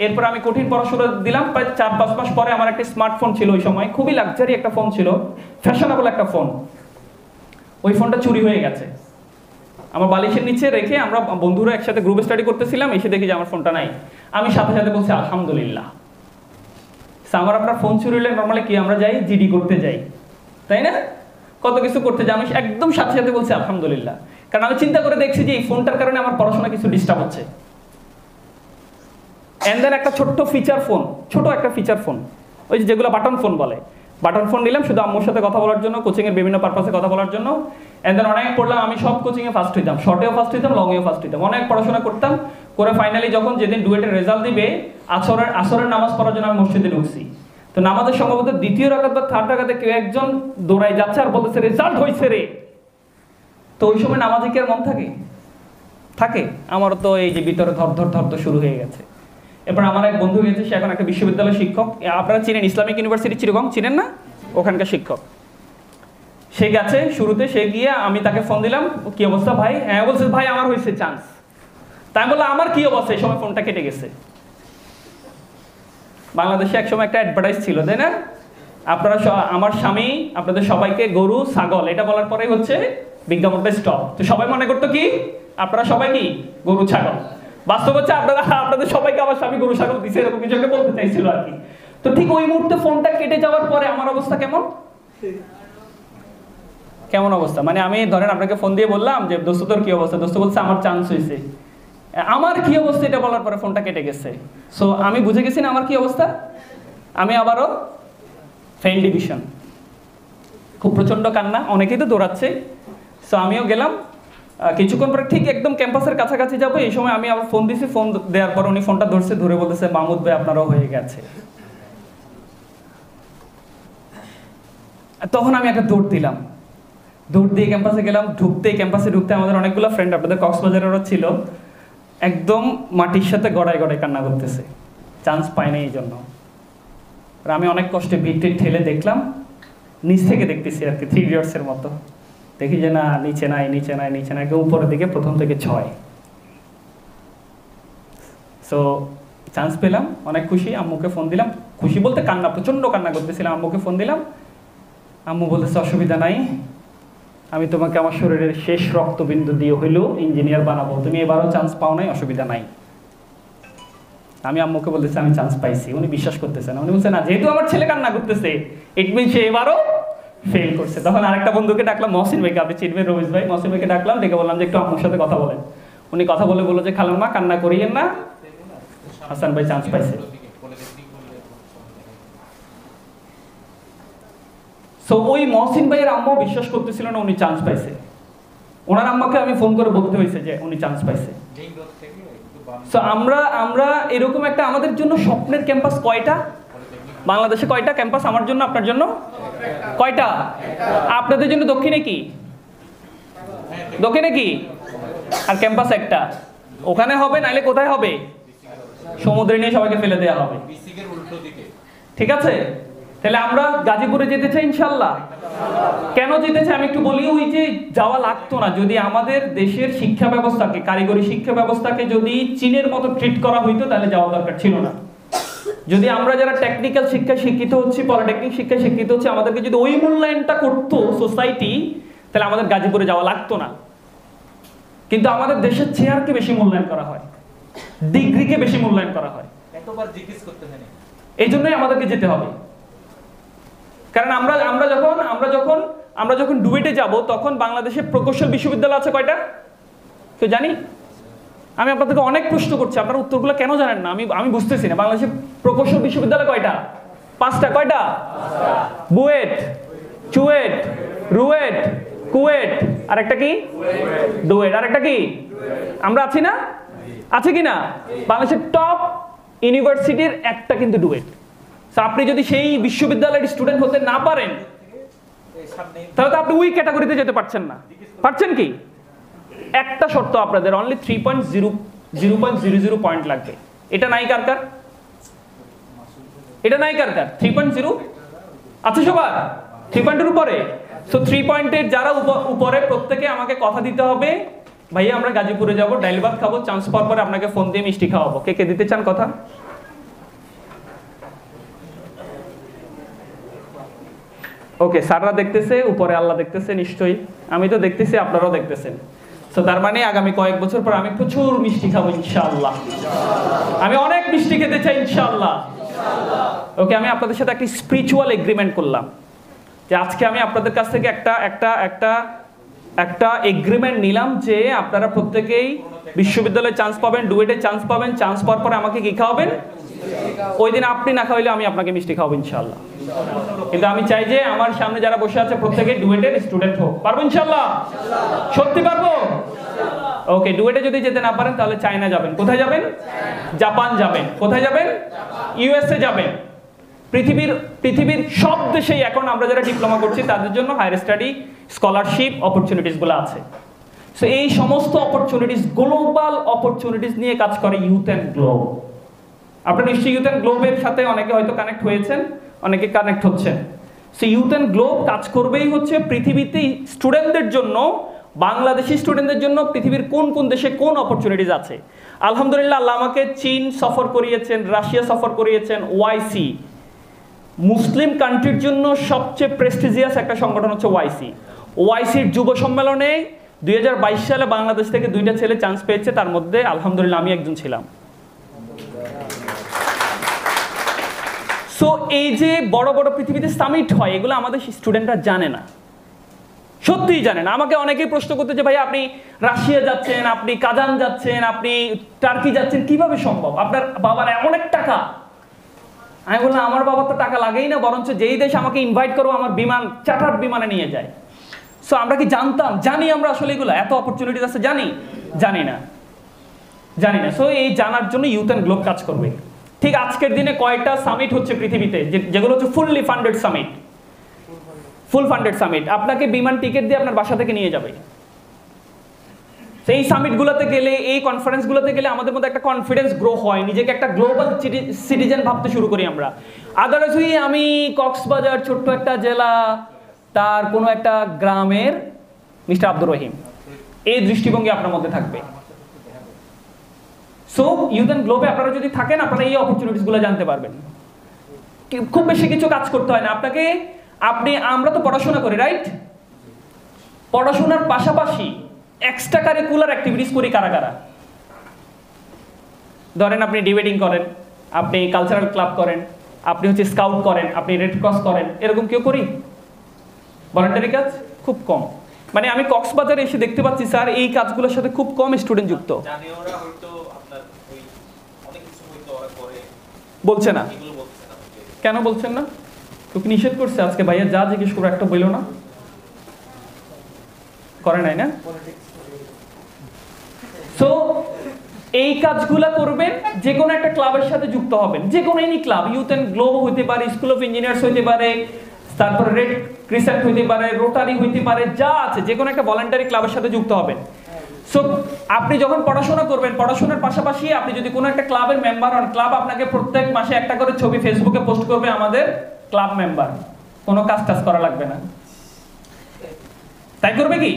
এরপর আমি কঠিন পড়াশোনা দিলাম। প্রায় 4-5 মাস পরে আমার একটা স্মার্টফোন ছিল, ওই সময় খুবই লাক্সারি একটা ফোন ছিল, ফ্যাশনেবল একটা ফোন। ওই ফোনটা চুরি হয়ে গেছে আমার বালিশের নিচে রেখে, আমরা বন্ধুরা একসাথে গ্রুপ স্টাডি করতেছিলাম, এসে দেখি যে আমার ফোনটা নাই। আমি সাথে সাথে বলছি আলহামদুলিল্লাহ। আমার আপনার ফোন চুরি হলে নর্মালি কি আমরা যাই, জিডি করতে যাই, তাই না? কত কিছু করতে যাই, আমি একদম সাথে সাথে বলছি আলহামদুলিল্লাহ। কারণ আমি চিন্তা করে দেখছি যে এই ফোনটার কারণে আমার পড়াশোনা কিছু ডিস্টার্ব হচ্ছে। এন্ড দেন একটা ছোট্ট ফিচার ফোন, ছোট একটা ফিচার ফোন, ওই যেগুলো বাটন ফোন বলে, বাটন ফোন নিলাম শুধু আম্মুর সাথে কথা বলার জন্য, কোচিং এর বিভিন্ন পারপাসে কথা বলার জন্য। এন্ড দেন অনেক পড়লাম, আমি সব কোচিং এ ফার্স্ট হইতাম, শর্টেও ফার্স্ট হইতাম, লংয়েও ফার্স্ট হইতাম, অনেক পড়াশোনা করতাম। করে ফাইনালি যখন যেদিন ডুয়েটের রেজাল্ট দিবে, আসরের নামাজ পড়ার জন্য আমি মসজিদে ঢুকছি। তো নামাজের সম্ভবত দ্বিতীয় রাকাত বা থার্ড রাকাতে কেউ একজন দৌড়াই যাচ্ছে আর বলতেছে রেজাল্ট হইছে রে। তো ওই সময় নামাজে কি আর মন থাকে? থাকে। আমারও তো এই যে ভিতরে ধর ধর শুরু হয়ে গেছে। এরপর আমার এক বন্ধু গেছে, সে এখন একটা বিশ্ববিদ্যালয়ের শিক্ষক, আপনারা চিনেন ইসলামিক ইউনিভার্সিটি চিরগং, চিনেন না? ওখানকার শিক্ষক। সে গেছে শুরুতে, সে গিয়ে আমি তাকে ফোন দিলাম, কি অবস্থা ভাই? হ্যাঁ বলছে ভাই আমার হয়েছে চান্স। তাই বললাম আমার কি অবস্থা? এই সময় ফোনটা কেটে গেছে। বাংলাদেশে একসময় একটা অ্যাডভার্টাইজ ছিল, তাই না? আপনারা আমার স্বামী আপনাদের সবাইকে গরু ছাগল, এটা বলার পরে হচ্ছে বিজ্ঞাপনটা স্টপ। তো সবাই মনে করতো কি আপনারা সবাই কি গরু ছাগল। বাস্তব হচ্ছে আপনাদের সবাইকে আমার স্বামী গরু ছাগল দিচ্ছে, এরকম কিছু একটা বলতে চাইছিল আর কি। তো ঠিক ওই মুহূর্তে ফোনটা কেটে যাওয়ার পরে আমার অবস্থা কেমন কেমন অবস্থা, মানে আমি ধরেন আপনাকে ফোন দিয়ে বললাম যে দোস্ত তোর কি অবস্থা, দোস্ত বলছে আমার চান্স হয়েছে। আমার কি অবস্থা এটা বলার পরে ফোনটা কেটে গেছে। সো আমি বুঝে গেছি না আমার কি অবস্থা। আমি আবারও ফেইল ডিভিশন, খুব প্রচন্ড কান্না, অনেকেই তো দৌড়াচ্ছে। সো আমিও গেলাম, কিছুক্ষণ পরে ঠিক একদম ক্যাম্পাসের কাছাকাছি যাবো, এই সময় আমি আবার ফোন দিছি। ফোন দেওয়ার পর উনি ফোনটা ধরছে, ধরে বলতেছে মাহমুদ ভাই আপনারও হয়ে গেছে। তখন আমি একটা দৌড় দিলাম, দৌড় দিয়ে ক্যাম্পাসে গেলাম। ক্যাম্পাসে ঢুকতে আমাদের অনেকগুলো ফ্রেন্ড আপনাদের কক্সবাজারেরও ছিল, একদম মাটির সাথে গড়ায় কান্না করতেছে, চান্স পায় না এই জন্য। আমি অনেক কষ্টে ভিড় ঠেলে দেখলাম, নিচ থেকে দেখতেছি আর কি, 3 ইডিয়টসের মতো। দেখি যে না, নিচে নাই, উপরের দিকে প্রথম থেকে 6। সো চান্স পেলাম, অনেক খুশি। আম্মুকে ফোন দিলাম, খুশি বলতে কান্না, প্রচন্ড কান্না করতেছিলাম। আম্মুকে ফোন দিলাম, আম্মু বলতেছে অসুবিধা নাই, আমি তোমাকে আমার শরীরের শেষ রক্তবিন্দু দিয়ে হইলেও ইঞ্জিনিয়ার বানাবো, তুমি এবারও চান্স পাও নাই, অসুবিধা নাই। আমি আম্মুকে বলতেছি আমি চান্স পাইছি, উনি বিশ্বাস করতেছেন, উনি বলছে না যেহেতু আমার ছেলে কান্না করতেছে ইট মিন সে এবারও ফেল করছে। তখন আরেকটা বন্ধুকে ডাকলাম, মহসিন ভাইকে, আপনি চিনবেন রমেশ ভাই, মহসিন ভাইকে ডাকলাম, ডেকে বললাম যে একটু আম্মুর সাথে কথা বলেন। উনি কথা বলে বললো যে খালাম্মা কান্না করিয়েন না, হাসান ভাই চান্স পাইছে। সো ওই মহসিন ভাইয়ের আম্মু বিশ্বাস করতেছিল না উনি চান্স পাইছে, ওনার আম্মাকে আমি ফোন করে বলতে হয়েছে যে উনি চান্স পাইছে। সো আমরা এরকম একটা আমাদের জন্য স্বপ্নের ক্যাম্পাস কয়টা বাংলাদেশে, কয়টা ক্যাম্পাস আমার জন্য আপনার জন্য কয়টা? আপনাদের জন্য দক্ষিণে কি, দক্ষিণে কি, আর ক্যাম্পাস একটা, ওখানে হবে নাইলে কোথায় হবে? সমুদ্রে নিয়ে সবাইকে ফেলে দেওয়া হবে, ঠিক আছে? তাহলে আমরা গাজীপুরে যেতে চাই ইনশাল্লাহ। কেন যেতে চাই আমি একটু বলি, ওই যে যাওয়া লাগতো না যদি আমাদের দেশের শিক্ষা ব্যবস্থাকে, কারিগরি শিক্ষা ব্যবস্থাকে যদি চীনের মতো ট্রিট করা হইতো তাহলে যাওয়া দরকার ছিল না। যদি আমরা যারা টেকনিক্যাল শিক্ষায় শিক্ষিত হচ্ছি, পলিটেকনিক শিক্ষায় শিক্ষিত হচ্ছি, আমাদেরকে যদি ওই মূল্যায়নটা করতো সোসাইটি, তাহলে আমাদের গাজীপুরে যাওয়া লাগতো না। কিন্তু আমাদের দেশের চেয়ারকে বেশি মূল্যায়ন করা হয়, ডিগ্রিকে বেশি মূল্যায়ন করা হয়, এতবার জিজ্ঞেস করতে হয় না। এই জন্যই আমাদেরকে যেতে হবে। কারণ আমরা যখন ডুয়েটে যাব তখন বাংলাদেশে প্রকৌশল বিশ্ববিদ্যালয় আছে কয়টা কেউ জানি? আমি আপনাদেরকে অনেক প্রশ্ন করছি, আপনারা উত্তরগুলো কেন জানেন না আমি বুঝতেছি না। বাংলাদেশে প্রকৌশল বিশ্ববিদ্যালয় কয়টা? 5টা। কয়টা? বুয়েট, চুয়েট, রুয়েট, কুয়েট, আরেকটা কি ডুয়েট, আরেকটা কি আমরা আছি না, আছে কি না? বাংলাদেশের টপ ইউনিভার্সিটির একটা কিন্তু ডুয়েট। আপনি যদি সেই বিশ্ববিদ্যালয়ের স্টুডেন্ট হতে না পারেন তাহলে তো আপনি ওই ক্যাটাগরিতে যেতে পারছেন না। পারছেন কি? একটা শর্ত আপনাদের, অনলি 3.0 পয়েন্ট লাগবে। এটা নাই কার কার? এটা নাই কার কার? 3.0 আছে সবার? 3 পয়েন্টের উপরে? সো 3 পয়েন্টের যারা উপরে প্রত্যেকে আমাকে কথা দিতে হবে, ভাইয়া আমরা গাজীপুরে যাবো, ডাইল ভাত খাবো, চান্স পাওয়ার পরে আপনাকে ফোন দিয়ে মিষ্টি খাওয়াবো। কে কে দিতে চান কথা? ওকে, স্যাররা দেখতেছে, উপরে আল্লাহ দেখতেছে নিশ্চয়ই, আমি তো দেখতেছি, আপনারাও দেখতেছেন। তো তার মানে আগামী কয়েক বছর পর আমি প্রচুর মিষ্টি খাবো ইনশাআল্লাহ, আমি অনেক মিষ্টি খেতে চাই ইনশাআল্লাহ। ওকে, আমি আপনাদের সাথে একটা স্পিরিচুয়াল এগ্রিমেন্ট করলাম যে আজকে আমি আপনাদের কাছ থেকে একটা এগ্রিমেন্ট নিলাম যে আপনারা প্রত্যেকেই বিশ্ববিদ্যালয়ে চান্স পাবেন, ডুয়েটে চান্স পাবেন, চান্স পাওয়ার পরে আমাকে কি খাওয়াবেন? ওই দিন আপনি না খাওয়াইলে আমি আপনাকে মিষ্টি খাওয়াবো ইনশাআল্লাহ। কিন্তু আমি চাই যে আমার সামনে যারা বসে আছে প্রত্যেকে ডুয়েটের স্টুডেন্ট হোক। পারবো ইনশাআল্লাহ? সত্যি পারবো? ওকে, ডুয়েটে যদি যেতে না পারেন তাহলে চায়না যাবেন। কোথায় যাবেন? জাপান যাবেন। কোথায় যাবেন? ইউএসএ যাবেন। পৃথিবীর সব দেশেই এখন আমরা যারা ডিপ্লোমা করছি তাদের জন্য হায়ার স্টাডি স্কলারশিপ অপরচুনিটিস গুলো আছে। সো এই সমস্ত অপরচুনিটিস, গ্লোবাল অপরচুনিটিস নিয়ে কাজ করে ইউথ অ্যান্ড গ্লোব। আপনারা নিশ্চয়ই ইউথ অ্যান্ড গ্লোবের সাথে অনেকে হয়তো কানেক্ট হয়েছেন, অনেকে কানেক্ট হচ্ছেন। সো ইউথ অ্যান্ড গ্লোব কাজ করবেই হচ্ছে পৃথিবীতে স্টুডেন্টদের জন্য, বাংলাদেশি স্টুডেন্টদের জন্য পৃথিবীর কোন কোন দেশে কোন অপরচুনিটিস আছে। আলহামদুলিল্লাহ, আল্লাহ আমাকে চীন সফর করিয়েছেন, রাশিয়া সফর করিয়েছেন। ওয়াইসি মুসলিম কান্ট্রির জন্য সবচেয়ে প্রেস্টিজিয়াস একটা সংগঠন হচ্ছে ওয়াইসি। ওয়াইসির যুব সম্মেলনে 2022 সালে বাংলাদেশ থেকে 2টা ছেলে চান্স পেয়েছে, তার মধ্যে আলহামদুলিল্লাহ আমি একজন ছিলাম। সো এই যে বড় বড় পৃথিবীতে সামিট হয়, এগুলো আমাদের স্টুডেন্টরা জানে না, সত্যিই জানে না। আমাকে অনেকেই প্রশ্ন করতে যে ভাই আপনি রাশিয়া যাচ্ছেন, আপনি কাজান যাচ্ছেন, আপনি টার্কি যাচ্ছেন, কিভাবে সম্ভব? আপনার বাবার অনেক টাকা। আমি বললাম আমার বাবার তো টাকা লাগেই না, বরঞ্চ যেই দেশ আমাকে ইনভাইট করো আমার বিমান চার্টার্ড বিমানে নিয়ে যায়। সো আমরা কি জানতাম? জানি আমরা আসলে এগুলো এত অপরচুনিটিস আছে, জানি না। সো এই জানার জন্য ইউথ অ্যান্ড গ্লোব কাজ করবে। ঠিক আজকের দিনে কয়টা সামিট হচ্ছে পৃথিবীতে, যেগুলো হচ্ছে ফুললি ফান্ডেড সামিট। ফুল ফান্ডেড সামিট, আপনাকে বিমান টিকিট দিয়ে আপনার বাসা থেকে নিয়ে যাবে। সেই সামিটগুলোতে গেলে, এই কনফারেন্সগুলোতে গেলে আমাদের মধ্যে একটা কনফিডেন্স গ্রো হয়, নিজেকে একটা গ্লোবাল সিটিজেন ভাবতে শুরু করি আমরা। আদারওয়াইজ আমি কক্সবাজার ছোট্ট একটা জেলা, তার কোনো একটা গ্রামের মিস্টার আব্দুর রহিম, এই দৃষ্টিভঙ্গি আপনার মধ্যে থাকবে। সো ইউথ অ্যান্ড গ্লোবে আপনারা যদি থাকেন, আপনারা এই অপরচুনিটিসগুলো জানতে পারবেন। খুব বেশি কিছু কাজ করতে হয় না আপনাকে। আমরা তো পড়াশোনা করি, রাইট? পড়াশোনার পাশাপাশি এক্সট্রা কারিকুলার অ্যাক্টিভিটিস করি কারা কারা? ধরেন আপনি ডিবেটিং করেন, আপনি কালচারাল ক্লাব করেন, আপনি হচ্ছে স্কাউট করেন, আপনি রেড ক্রস করেন, এরকম কেউ করি? ভলান্টারি কাজ খুব কম। মানে আমি কক্সবাজারে এসে দেখতে পাচ্ছি স্যার এই কাজগুলোর সাথে খুব কম স্টুডেন্ট যুক্ত। বলছে না কেন? বলছেন না? তোকে নিষেধ করছে আজকে ভাইয়া, যা জিজ্ঞেস করো একটা বললো না, করে নাই না? সো এই কাজগুলা করবেন, যে কোনো একটা ক্লাবের সাথে যুক্ত হবেন, যে কোনো any club, youth and globe হইতে পারে, স্কুল অফ ইঞ্জিনিয়ার্স হইতে পারে, তারপরে রেড ক্রিসেন্ট হইতে পারে, রোটারি হইতে পারে, যা আছে যে কোনো একটা ভলান্টারি ক্লাবের সাথে যুক্ত হবেন। সো আপনি যখন পড়াশোনা করবেন, পড়াশোনার পাশাপাশি আপনি যদি কোনো একটা ক্লাবের মেম্বার হন, ক্লাব আপনাকে প্রত্যেক মাসে একটা করে ছবি ফেসবুকে পোস্ট করবে, আমাদের ক্লাব মেম্বার। কোনো কাজ টাজ করা লাগবে না। তাই করবে কি?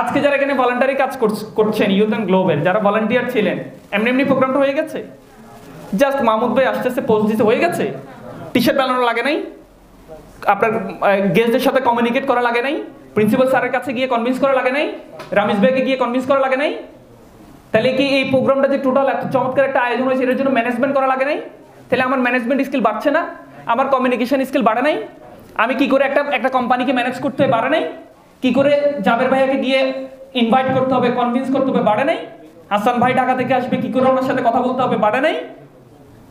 আজকে যারা এখানে ভলান্টারি কাজ করছেন ইউথ অ্যান্ড গ্লোবের, যারা ভলান্টিয়ার ছিলেন, এমনি এমনি প্রোগ্রামটা হয়ে গেছে? জাস্ট মাহমুদ ভাই আস্তে আস্তে পোস্ট দিতে হয়ে গেছে? টি শার্ট বানানো লাগে নাই? আপনার গেস্টদের সাথে কমিউনিকেট করা লাগে নাই? প্রিন্সিপাল স্যারের কাছে গিয়ে কনভিন্স করা লাগে নাই? রামিজ ভাইকে গিয়ে কনভিন্স করা লাগে নাই? তাহলে কি এই প্রোগ্রামটা যে টোটাল এত চমৎকার একটা আয়োজন হয়েছে, এটার জন্য ম্যানেজমেন্ট করা লাগে নাই? তাহলে আমার ম্যানেজমেন্ট স্কিল বাড়ছে না? আমার কমিউনিকেশন স্কিল বাড়ে নাই? আমি কি করে একটা কোম্পানিকে ম্যানেজ করতে হবে, বাড়ে নাই? কি করে জাবের ভাইয়াকে গিয়ে ইনভাইট করতে হবে, কনভিন্স করতে হবে, বাড়ে নাই? হাসান ভাই ঢাকা থেকে আসবে, কি করে ওনার সাথে কথা বলতে হবে, বাড়ে নাই?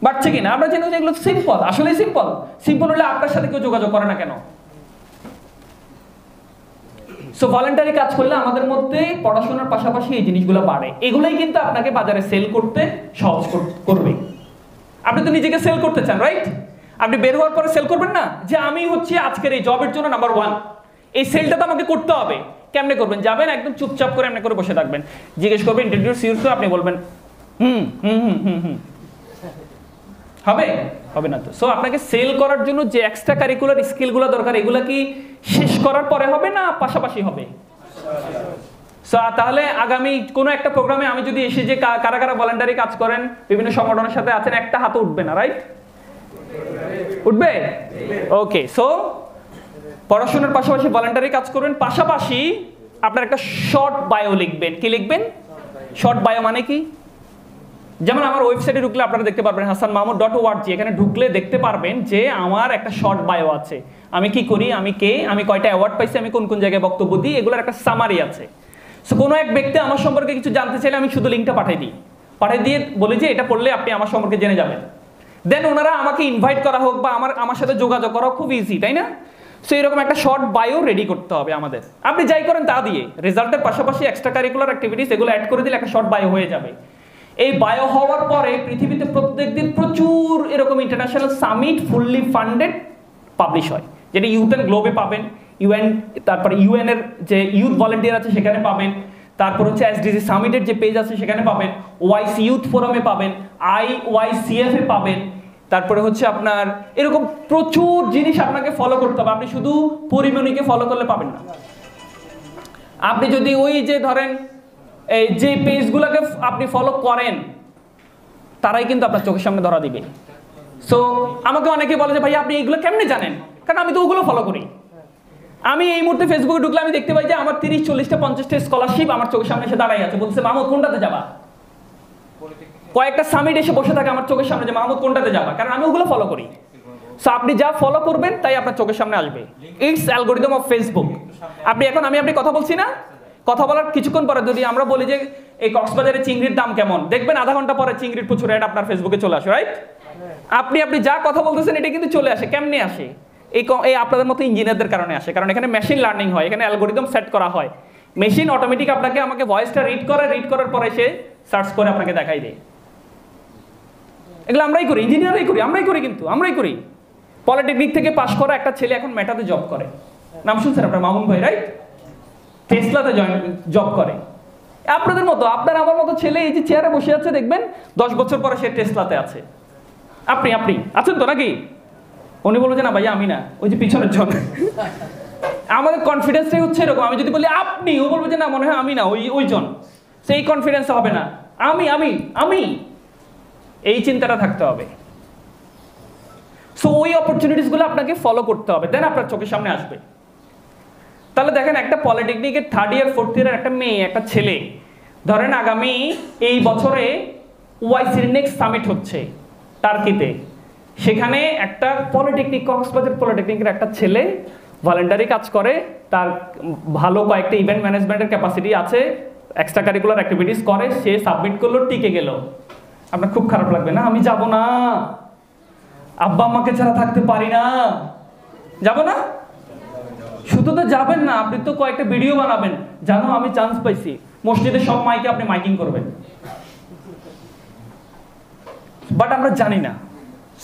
বাড়ছে কিনা? আমরা জানি যে এগুলো সিম্পল, আসলে সিম্পল। সিম্পল হলে আপনার সাথে কেউ যোগাযোগ করে না কেন? সো ভলান্টারি কাজ করলে আমাদের মধ্যে পড়াশোনার পাশাপাশি এই জিনিসগুলো বাড়ে। এগুলোই কিন্তু আপনাকে বাজারে সেল করতে সহজ করবে। আপনি তো নিজেকে সেল করতে চান, রাইট? আপনি বের হওয়ার পরে সেল করবেন না যে আমি হচ্ছে আজকের এই জবের জন্য নাম্বার 1। এই সেলটা তো আমাকে করতে হবে। কেমনে করবেন? যাবেন একদম চুপচাপ করে এমনি করে বসে থাকবেন, জিজ্ঞেস করবেন ইন্ট্রোডিউস ইউরসেলফ, আপনি বলবেন হুম হুম হুম হুম হুম। হবে? হবে না তো। সো আপনাকে সেল করার জন্য যে এক্সট্রা কারিকুলার স্কিলগুলো দরকার, এগুলো কি শেষ করার পরে হবে না পাশাপাশি হবে? তাহলে আগামী কোনো একটা প্রোগ্রামে আমি যদি এসে যে কারা কারা ভলান্টারি কাজ করেন, বিভিন্ন সংগঠনের সাথে আছেন, একটা হাতে উঠবে না, রাইট? উঠবে? ওকে। সো পড়াশোনার পাশাপাশি ভলান্টারি কাজ করবেন, পাশাপাশি আপনার একটা শর্ট বায়ো লিখবেন। কি লিখবেন? শর্ট বায়ো মানে কি? যেমন আমার ওয়েবসাইটে ঢুকলে আপনারা দেখতে পারবেন hasanmahmud.org, এখানে ঢুকলে দেখতে পারবেন যে আমার একটা শর্ট বায়ো আছে, আমি কি করি, আমি কে, আমি কয়টা অ্যাওয়ার্ড পাইছি, আমি কোন কোন জায়গায় বক্তব্য দিই, এগুলোর একটা সামারি আছে। সো কোনো এক ব্যক্তি আমার সম্পর্কে কিছু জানতে চাইলে আমি শুধু লিঙ্কটা পাঠিয়ে দিয়ে বলি যে এটা পড়লে আপনি আমার সম্পর্কে জেনে যাবেন। দেন ওনারা আমাকে ইনভাইট করা হোক বা আমার সাথে যোগাযোগ করা খুব ইজি, তাই না? সো এরকম একটা শর্ট বায়ো রেডি করতে হবে আমাদের। আপনি যাই করেন তা দিয়ে রেজাল্টের পাশাপাশি এক্সট্রা কারিকুলার অ্যাক্টিভিটিস এগুলো অ্যাড করে দিলে একটা শর্ট বায়ো হয়ে যাবে। এই বায়ো হওয়ার পরে পৃথিবীতে প্রত্যেকদিন প্রচুর এরকম international summit fully funded publish হয়, যেটা ইউথ অ্যান্ড গ্লোবে পাবেন, তারপরে ইউএন এর যে ইউথ ভলান্টিয়ার আছে সেখানে পাবেন, তারপর হচ্ছে এসডিজি সামিটের যে পেজ আছে সেখানে পাবেন, ওয়াইসি ইউথ ফোরামে পাবেন, IYCF এ পাবেন, তারপরে হচ্ছে আপনার এরকম প্রচুর জিনিস আপনাকে ফলো করতে হবে। আপনি শুধু পরিমণিকে ফলো করলে পাবেন না। আপনি যদি ওই যে ধরেন এই যে পেজগুলোকে আপনি ফলো করেন, তারাই কিন্তু আপনার চোখের সামনে ধরা দিবে। সো আমাকে অনেকে বলে যে ভাই আপনি এইগুলো কেমনে জানেন? কারণ আমি তো ওগুলো ফলো করি। আমি এই মুহূর্তে ফেসবুকে ঢুকলে আমি দেখতে পাই যে আমার 30, 40টা, 50টা স্কলারশিপ আমার চোখের সামনে এসে দাঁড়াই আছে, বলছে মাহমুদ কোনটাতে যাবা? কয়েকটা সামিট এসে বসে থাকে আমার চোখের সামনে যে মাহমুদ কোনটাতে যাবা, কারণ আমি ওগুলো ফলো করি। সো আপনি যা ফলো করবেন তাই আপনার চোখের সামনে আসবে। It's algorithm of Facebook. আপনি কথা বলছি না, কথা বলার কিছুক্ষণ পরে যদি আমরা বলি যে এই কক্সবাজারে চিংড়ির দাম কেমন, দেখবেন আধা ঘন্টা পরে চিংড়ির প্রচুর রেট আপনার ফেসবুকে চলে আসে, রাইট? আপনি যা কথা বলতেছেন এটা কিন্তু চলে আসে। কেমনে আসে? এই আপনাদের মতো ইঞ্জিনিয়ারদের কারণে আসে, কারণ এখানে মেশিন লার্নিং হয়, এখানে অ্যালগরিদম সেট করা হয়। মেশিন অটোমেটিক আমাকে ভয়েসটা রিড করার পরে সে সার্চ করে আপনাকে দেখাই দেয়। এগুলো আমরাই করি, ইঞ্জিনিয়াররাই করি, আমরাই করি। পলিটেকনিক থেকে পাশ করা একটা ছেলে এখন মেটাতে জব করে, নাম শুনছেন আপনার? মামুন ভাই, রাইট? টেসলাতে জব করে। আপনাদের মতো, আপনার আমার মতো ছেলে এই যে চেয়ারে বসে আছে, দেখবেন 10 বছর পরে সে টেসলাতে আছে। আপনি আছেন তো নাকি? উনি বলবো যে না ভাইয়া আমি না, ওই যে পিছনের জন। আমাদের কনফিডেন্সটাই হচ্ছে এরকম। আমি যদি বলি আপনি, ও বলবো যে না মনে হয় আমি না, ওই জন। সেই কনফিডেন্স হবে না। আমি এই চিন্তাটা থাকতে হবে। সো ওই অপরচুনিটিসগুলো আপনাকে ফলো করতে হবে, দেন আপনার চোখের সামনে আসবে। তাহলে দেখেন একটা পলিটেকনিকের 3rd ইয়ার 4th ইয়ারের একটা মেয়ে, একটা ছেলে, ধরেন আগামী এই বছরে ওআইসির নেক্সট সামিট হচ্ছে টার্কিতে, সেখানে একটা পলিটেকনিক, কক্সবাজার পলিটেকনিকের একটা ছেলে ভলেন্টারি কাজ করে, তার ভালো কয়েকটা ইভেন্ট ম্যানেজমেন্টের ক্যাপাসিটি আছে, এক্সট্রা কারিকুলার অ্যাক্টিভিটিস করে, সে সাবমিট করলো, টিকে গেল। আপনার খুব খারাপ লাগবে না? আমি যাব না, আব্বা আম্মাকে ছাড়া থাকতে পারি না, যাব না? শুধু তো যাবেন না, আপনি তো কয়েকটা ভিডিও বানাবেন, জানো আমি চান্স পাইছি, মসজিদের সব মাইকে আপনি মাইকিং করবেন, বাট আমরা জানি না।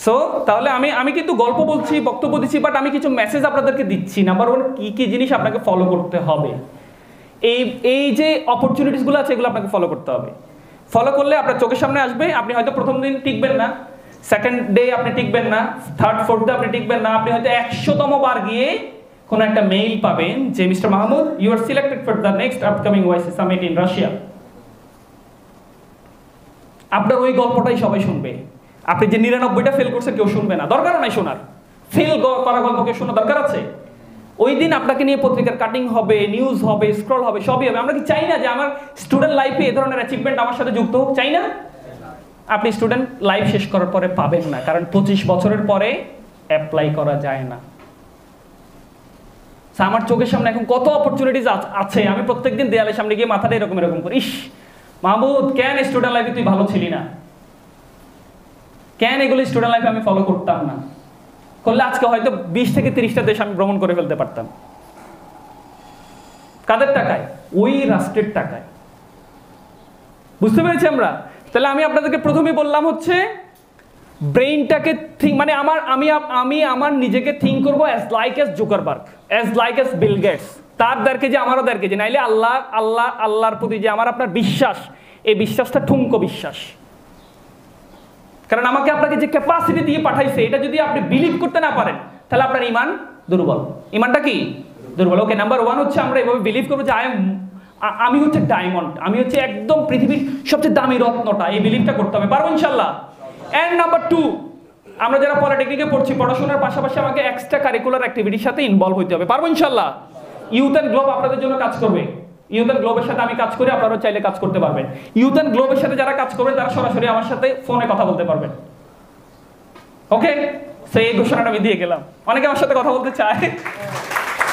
সো তাহলে আমি কিন্তু গল্প বলছি, বক্তব্য দিচ্ছি, বাট আমি কিছু মেসেজ আপনাদেরকে দিচ্ছি। নাম্বার 1, কি কি জিনিস আপনাকে ফলো করতে হবে, এই যে অপরচুনিটিসগুলো আছে এগুলো আপনাকে ফলো করতে হবে। ফলো করলে আপনার চোখের সামনে আসবে। আপনি হয়তো প্রথম দিন টিকবেন না, সেকেন্ড ডে আপনি টিকবেন না, 3rd 4th ডে আপনি টিকবেন না, আপনি হয়তো 100তম বার গিয়ে কোনো একটা মেইল পাবেন যে mister Mahmud, you are selected for the next upcoming OIC summit in Russia. আপনার ওই গল্পটাই সবাই শুনবে। আপনি যে 99টা ফেল করছে কেউ শুনবে না, দরকার নাই শোনার। ফেল করা গল্প কেউ শোনা দরকার আছে? ওই দিন আপনাকে নিয়ে পত্রিকার কাটিং হবে, নিউজ হবে, স্ক্রল হবে, সবই হবে। আমরা কি চাই না যে আমার স্টুডেন্ট লাইফে এ ধরনের অ্যাচিভমেন্ট আমার সাথে যুক্ত হোক? চাই না? আপনি স্টুডেন্ট লাইফ শেষ করার পরে পাবেন না, কারণ 25 বছরের পরে অ্যাপ্লাই করা যায় না। আমার চোখের সামনে এখন কত অপরচুনিটিস আছে, আমি প্রত্যেকদিন দেয়ালের সামনে গিয়ে মাথাটা এরকম এরকম করি, ইস মাহমুদ কেন স্টুডেন্ট লাইফে তুই ভালো ছিলি না, কেন এগুলো স্টুডেন্ট লাইফে আমি ফলো করতাম না, করলে আজকে হয়তো 20 থেকে 30টা দেশ আমি ভ্রমণ করে ফেলতে পারতাম। কাদের টাকায়? ওই রাষ্ট্রের টাকায়। বুঝতে পেরেছি আমরা? তাহলে আমি আপনাদেরকে প্রথমেই বললাম হচ্ছে ব্রেইনটাকে থিঙ্ক, মানে আমি আমার নিজেকে থিঙ্ক করবো as like as Zuckerberg, as like as Bill Gates. তার 1.5 কেজি আমারও 1.5 কেজি, নাইলে আল্লাহর প্রতি যে আমার আপনার বিশ্বাস, এই বিশ্বাসটা ঠুনকো বিশ্বাস। কারণ আমাকে আপনাকে যে ক্যাপাসিটি দিয়ে পাঠাইছে, এটা যদি আপনি বিলিভ করতে না পারেন তাহলে আপনার ইমান দুর্বল। ইমানটা কি? দুর্বল। ওকে, নাম্বার 1 হচ্ছে আমরা এভাবে বিলিভ করবো যে আমি হচ্ছে ডায়মন্ড, আমি হচ্ছে একদম পৃথিবীর সবচেয়ে দামি রত্নটা, এই বিলিভটা করতে হবে। পারবো ইনশাল্লাহ। এন্ড নাম্বার 2, আমরা যারা পলিটেকনিকে পড়ছি, পড়াশোনার পাশাপাশি আমাকে এক্সট্রা কারিকুলার অ্যাক্টিভিটির সাথে ইনভলভ হইতে হবে। পারবো ইনশাল্লাহ। ইউথ অ্যান্ড গ্লোব আপনাদের জন্য কাজ করবে। ইউথ অ্যান্ড গ্লোবের সাথে আমি কাজ করি, আপনারা চাইলে কাজ করতে পারবেন। ইউথ অ্যান্ড গ্লোবের সাথে যারা কাজ করবেন তারা সরাসরি আমার সাথে ফোনে কথা বলতে পারবেন। ওকে, সেই ঘোষণাটা আমি দিয়ে গেলাম। অনেকে আমার সাথে কথা বলতে চায়,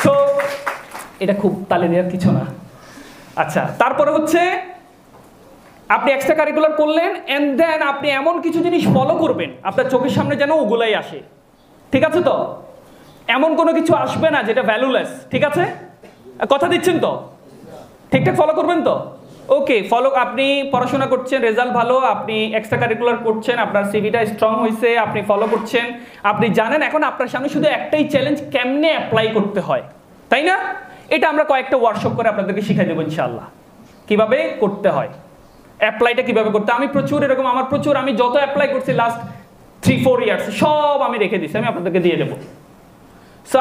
তো এটা খুব তালে দেওয়ার কিছু না। আচ্ছা, তারপরে হচ্ছে আপনি এক্সট্রা কারিকুলার করলেন, এন্ড দেন আপনি এমন কিছু জিনিস ফলো করবেন আপনার চোখের সামনে যেন ওগুলাই আসে। ঠিক আছে তো? এমন কোনো কিছু আসবে না যেটা ভ্যালুলেস। ঠিক আছে? কথা দিচ্ছেন তো? ঠিকঠাক ফলো করবেন তো? ওকে, ফলো। আপনি পড়াশোনা করছেন, রেজাল্ট ভালো, আপনি এক্সট্রা কারিকুলার করছেন, আপনার সিভিটা স্ট্রং হয়েছে, আপনি ফলো করছেন, আপনি জানেন এখন আপনার সামনে শুধু একটাই চ্যালেঞ্জ, কেমনে অ্যাপ্লাই করতে হয়, তাই না? এটা আমরা কয়েকটা ওয়ার্কশপ করে আপনাদেরকে শিখাই দেবো ইনশাআল্লাহ, কিভাবে করতে হয়, অ্যাপ্লাইটা কিভাবে করতে। আমি প্রচুর এরকম, আমি যত অ্যাপ্লাই করছি লাস্ট 3-4 ইয়ার্স সব আমি রেখে দিচ্ছি, আমি আপনাদেরকে দিয়ে দেবো। সো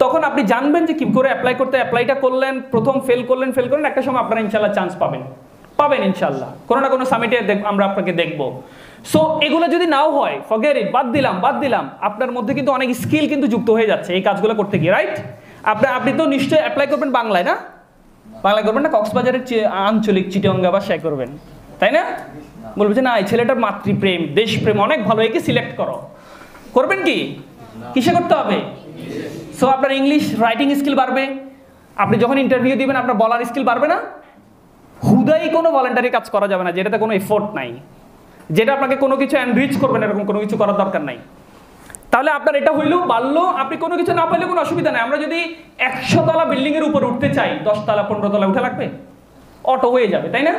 তখন আপনি জানবেন যে কি করে অ্যাপ্লাই করতে। অ্যাপ্লাইটা করলেন, প্রথম ফেল করলেন, একটা সময় আপনারা ইনশাল্লাহ চান্স পাবেন ইনশাল্লাহ, কোনো না কোনো সামিটে আমরা আপনাকে দেখবো। সো এগুলো যদি নাও হয়, ফরগেট ইট, বাদ দিলাম। আপনার মধ্যে কিন্তু অনেক স্কিল কিন্তু যুক্ত হয়ে যাচ্ছে এই কাজগুলো করতে গিয়ে, রাইট? আপনি তো নিশ্চয়ই অ্যাপ্লাই করবেন বাংলায়, না? বাংলায় করবেন না, কক্সবাজারের আঞ্চলিক চিটাঙ্গা ভাষায় করবেন, তাই না? বলবে যে না, এই ছেলেটার মাতৃপ্রেম, দেশপ্রেম অনেক ভালো, একে সিলেক্ট করো। করবেন কি? কিসে করতে হবে? সো আপনার ইংলিশ রাইটিং স্কিল বাড়বে। আপনি যখন ইন্টারভিউ দিবেন আপনার বলার স্কিল বাড়বে না? হুদাই কোনো ভলান্টারি কাজ করা যাবে না যেটাতে কোনো এফোর্ট নাই, যেটা আপনাকে কোনো কিছু এনরিচ করবেন, এরকম কোনো কিছু করার দরকার নাই। তাহলে আপনার এটা হইলেও বাড়লো, আপনি কোনো কিছু না পাইলে কোনো অসুবিধা নাই। আমরা যদি 100 তলা বিল্ডিং এর উপর উঠতে চাই, 10 তলা 15 তলা উঠে লাগবে, অটো হয়ে যাবে, তাই না?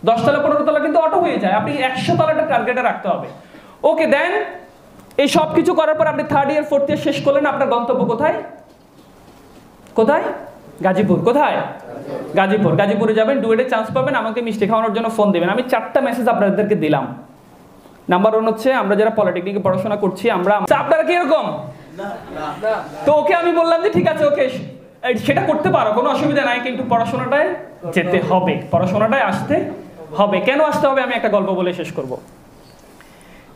10 তলা 15 তলা কিন্তু অটো হয়ে যায়। আপনি 100 তলাটা টার্গেটে রাখতে হবে। ওকে, দেন এই সব কিছু করার পর আপনি 3rd ইয়ার 4th ইয়ার শেষ করলেন, আপনার গন্তব্য কোথায়? গাজীপুর। কোথায়? গাজীপুরে যাবেন, ডুয়েটে চান্স পাবেন, আমাকে মিষ্টি খাওয়ানোর জন্য ফোন দেবেন। আমি 4টা মেসেজ আপনাদেরকে দিলাম। নাম্বার 1 হচ্ছে আমরা যারা পলিটেকনিকে পড়াশোনা করছি, আপনারা কি এরকম? তো ওকে আমি বললাম যে ঠিক আছে, ওকে সেটা করতে পারো, কোনো অসুবিধা নাই, কিন্তু পড়াশোনাটায় যেতে হবে, পড়াশোনাটায় আসতে হবে। কেন আসতে হবে আমি একটা গল্প বলে শেষ করব।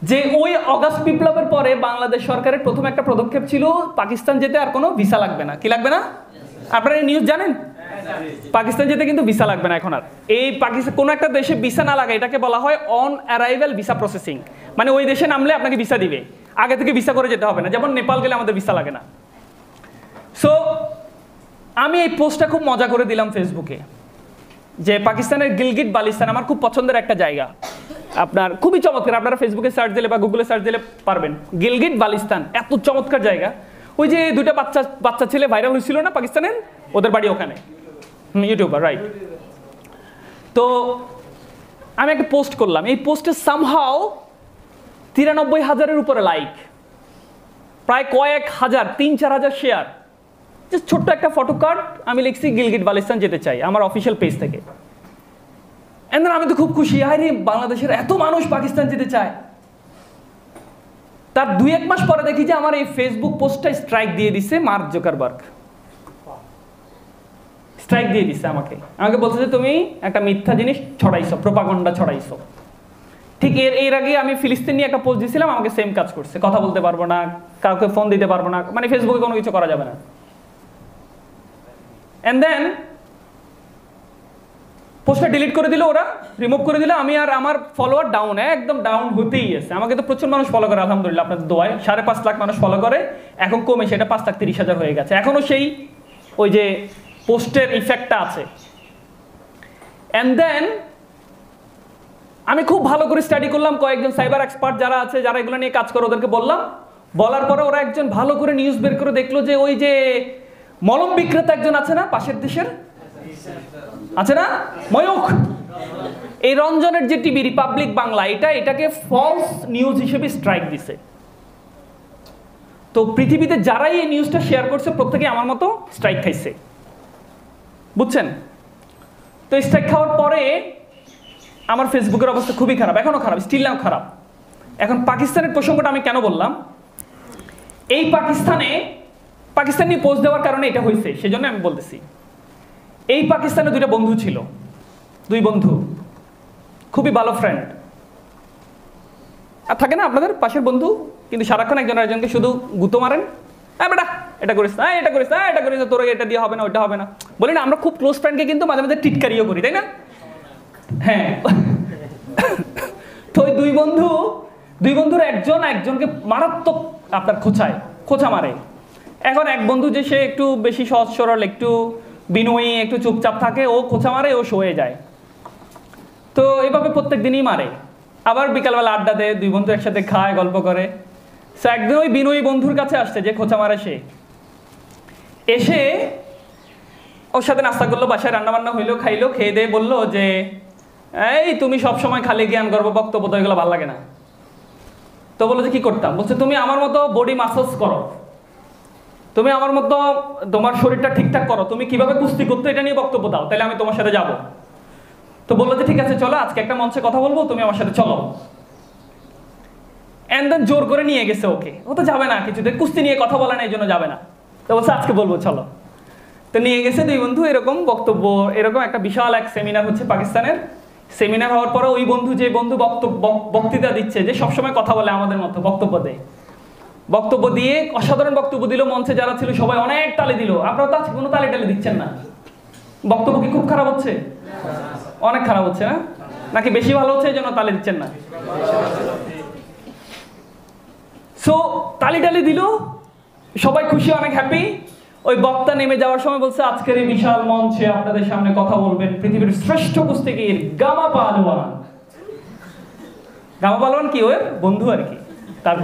যে ওই অগাস্ট বিপ্লবের পরে বাংলাদেশ সরকারের প্রথম একটা পদক্ষেপ ছিল পাকিস্তান যেতে আর কোনো ভিসা লাগবে না। কি লাগবে না? আপনারা এই নিউজ জানেন? পাকিস্তান যেতে কিন্তু ভিসা লাগবে না এখন আর। এই পাকিস্তান কোনো একটা দেশে ভিসা না লাগে এটাকে বলা হয় অন অ্যারাইভাল ভিসা প্রসেসিং। মানে ওই দেশে নামলে আপনাকে ভিসা দিবে, আগে থেকে ভিসা করে যেতে হবে না। যেমন নেপাল গেলে আমাদের ভিসা লাগে না। সো আমি এই পোস্টটা খুব মজা করে দিলাম ফেসবুকে, যে পাকিস্তানের গিলগিট বালিস্তান আমার খুব পছন্দের একটা জায়গা, আপনার খুবই চমৎকার। আপনারা ফেসবুকে সার্চ দিলে বা গুগলে সার্চ দিলে পারবেন, গিলগিট বালিস্তান এত চমৎকার জায়গা। ওই যে দুইটা বাচ্চা ছেলে ভাইরাল হয়েছিল না পাকিস্তানের, ওদের বাড়ি ওখানে, ইউটিউবার, রাইট? তো আমি একটা পোস্ট করলাম, এই পোস্টে সামহাও 93,000-এর উপরে লাইক, প্রায় কয়েক হাজার, 3-4 হাজার শেয়ার। জাস্ট ছোট্ট একটা ফটো কার্ড, আমি লিখছি গিলগিট বালিস্তান যেতে চাই আমার অফিসিয়াল পেজ থেকে। এন্ড দেন আমি তো খুব খুশি, আরে বাংলাদেশের এত মানুষ পাকিস্তান যেতে চায়। তার 2-1 মাস পরে দেখি যে আমার এই ফেসবুক পোস্টটা স্ট্রাইক দিয়ে দিছে মার্ক জুকারবার্গ। স্ট্রাইক দিয়ে দিছে আমাকে বলছে যে তুমি একটা মিথ্যা জিনিস ছড়াইছো, প্রোপাগান্ডা ছড়াইছো। ঠিক এর আগে আমি ফিলিস্তিন নিয়ে একটা পোস্ট দিয়েছিলাম, আমাকে সেম কাজ করছে, কথা বলতে পারবো না, কাউকে ফোন দিতে পারবো না, মানে ফেসবুকে কোনো কিছু করা যাবে না। এন্ড দেন পোস্টটা ডিলিট করে দিল, ওরা রিমুভ করে দিল। আমি আর আমার ফলোয়ার ডাউন, একদম ডাউন হতেই আছে। আমাকে তো প্রচুর মানুষ ফলো করে আলহামদুলিল্লাহ, আপনাদের দোয়ায় 5.5 লাখ মানুষ ফলো করে, এখন কমে সেটা 5,30,000 হয়ে গেছে। এখনো সেই ওই যে পোস্টের ইফেক্টটা আছে। এন্ড দেন আমি খুব ভালো করে স্টাডি করলাম, কয়েকজন সাইবার এক্সপার্ট যারা আছে, যারা এগুলো নিয়ে কাজ করে, ওদেরকে বললাম। বলার পরে ওরা একজন ভালো করে নিউজ বের করে দেখলো যে ওই যে মলম বিক্রেতা একজন আছে না পাশের দেশের, আছে না ময়ূখ, এই রঞ্জনের যে টিভি রিপাবলিক বাংলা, এটাকে ফলস নিউজ হিসেবে স্ট্রাইক দিছে। তো পৃথিবীতে যারাই এই নিউজটা শেয়ার করছে প্রত্যেকে আমার মতো স্ট্রাইক খাইছে, বুঝছেন? তো স্ট্রাইক খাওয়ার পরে আমার ফেসবুকের অবস্থা খুবই খারাপ, এখনো খারাপ, স্টিল নাও খারাপ। এখন পাকিস্তানের প্রসঙ্গটা আমি কেন বললাম, এই পাকিস্তান নিয়ে পোস্ট দেওয়ার কারণে এটা হয়েছে, সেজন্য আমি বলতেছি। এই পাকিস্তানে 2টা বন্ধু ছিল, 2 বন্ধু, খুবই ভালো ফ্রেন্ড। আর থাকে না আপনাদের পাশের বন্ধু, কিন্তু সারাক্ষণ একজন আরেকজনকে শুধু গুঁতো মারেন, হ্যাঁ বেটা এটা করিস না, এটা করিস না, এটা করিস না, তোর এটা দিয়ে হবে না, ওইটা হবে না, বলি না। আমরা খুব ক্লোজ ফ্রেন্ডকে কিন্তু মাঝে মাঝে টিটকারিও করি, তাই না? হ্যাঁ। তো ওই 2 বন্ধুর একজনকে মারাত্মক আপনার খোঁচা মারে। এখন এক বন্ধু যে সে একটু বেশি সহজ সরল, একটু বিনয়ী, একটু চুপচাপ থাকে, ও খোঁচা মারে, ও সয়ে যায়। তো এভাবে প্রত্যেক দিনই মারে। আবার বিকালবেলা আড্ডা দেয়, 2 বন্ধু একসাথে খায়, গল্প করে। সে একদিন ওই বিনয়ী বন্ধুর কাছে আসছে যে খোঁচা মারে, সে এসে ওর সাথে নাস্তা করলো, বাসায় রান্নাবান্না হইলো, খাইলো, খেয়ে দিয়ে বললো যে এই তুমি সবসময় খালি জ্ঞান গর্ব বক্তব্য, তো এগুলো ভালো লাগে না। তো বললো যে কি করতাম? বলছে তুমি আমার মতো বডি মাসাজ করো, তুমি আমার মতো তোমার শরীরটা ঠিকঠাক করো, তুমি কিভাবে কুস্তি করতে এটা নিয়ে বক্তব্য দাও, তাহলে আমি তোমার সাথে যাবো। তো বললো যে ঠিক আছে চলো, আজকে একটা মঞ্চে কথা বলবো, তুমি আমার সাথে চলো। এন্ড দেন জোর করে নিয়ে গেছে ওকে, ও তো যাবে না, কিছুতে কুস্তি নিয়ে কথা বলে না, এই জন্য যাবে না। তো বলছে আজকে বলবো চলো। তো নিয়ে গেছে 2 বন্ধু, এরকম বক্তব্য, এরকম একটা বিশাল এক সেমিনার হচ্ছে পাকিস্তানের। সেমিনার হওয়ার পরে ওই বন্ধু, যে বন্ধু বক্তৃতা দিচ্ছে, যে সবসময় কথা বলে আমাদের মতো, বক্তব্য দিয়ে অসাধারণ বক্তব্য দিল। মঞ্চে যারা ছিল সবাই অনেক তালি দিল। আপনারা তো আজকে কোনো তালি দিচ্ছেন না। বক্তব্য কি খুব খারাপ হচ্ছে? অনেক খারাপ হচ্ছে না? নাকি বেশি ভালো হচ্ছে এই জন্য তালি দিচ্ছেন না? সো তালি দিল, সবাই খুশি, অনেক হ্যাপি। ওই বক্তা নেমে যাওয়ার সময় বলছে আজকের এই বিশাল মঞ্চে আপনাদের সামনে কথা বলবেন পৃথিবীর শ্রেষ্ঠ কুস্তিগীর গামা পালোয়ান। গামা পালোয়ান কি ওর বন্ধু আর কি, তার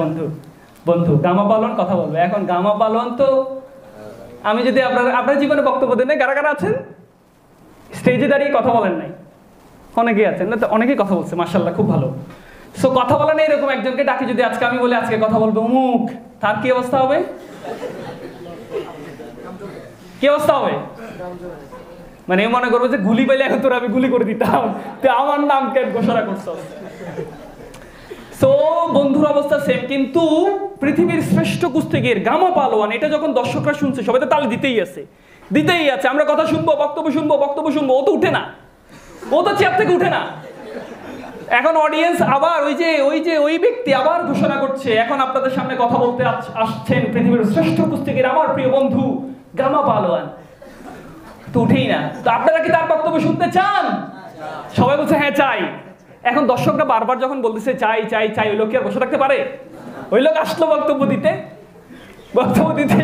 বন্ধু গামা পালোয়ান কথা বলবে। এখন গামা পালোয়ান তো আমি যদি আপনার জীবনে বক্তব্য দেন, কারা কারা আছেন স্টেজে দাঁড়িয়ে কথা বলেন নাই? অনেকেই আছেন না? তো অনেকেই কথা বলছে, মাশাআল্লাহ, খুব ভালো। সো কথা বলেন এরকম একজনকে ডাকি, যদি আজকে আমি বলি আজকে কথা বলবো অমুক, তার কি অবস্থা হবে? কি অবস্থা হবে? মানে মনে করবো যে গুলি পেলে এখন তোর আমি গুলি করে দিতাম, তো আমার নাম কেন ঘোষণা করছো? সো বন্ধুর অবস্থা সেম। কিন্তু পৃথিবীর শ্রেষ্ঠ কুস্তিগীর গামা পালোয়ান, এটা যখন দর্শকরা শুনছে সবাই তো তালি দিতেই আছে। আমরা কথা শুনবো, বক্তব্য শুনবো, ও তো উঠে না, ও তো চেয়ার থেকে উঠে না। এখন অডিয়েন্স আবার ওই ব্যক্তি আবার ঘোষণা করছে, এখন আপনাদের সামনে কথা বলতে আসছেন পৃথিবীর শ্রেষ্ঠ কুস্তিগীর, আমার প্রিয় বন্ধু গামা পালোয়ান। তো উঠেই না। তো আপনারা কি তার বক্তব্য শুনতে চান? সবাই বলছে হ্যাঁ চাই। এখন দর্শকরা বারবার যখন বলতেছে চাই চাই চাই, ওই লোক কি আর বসে থাকতে পারে? ওই লোক আসলো বক্তব্য দিতে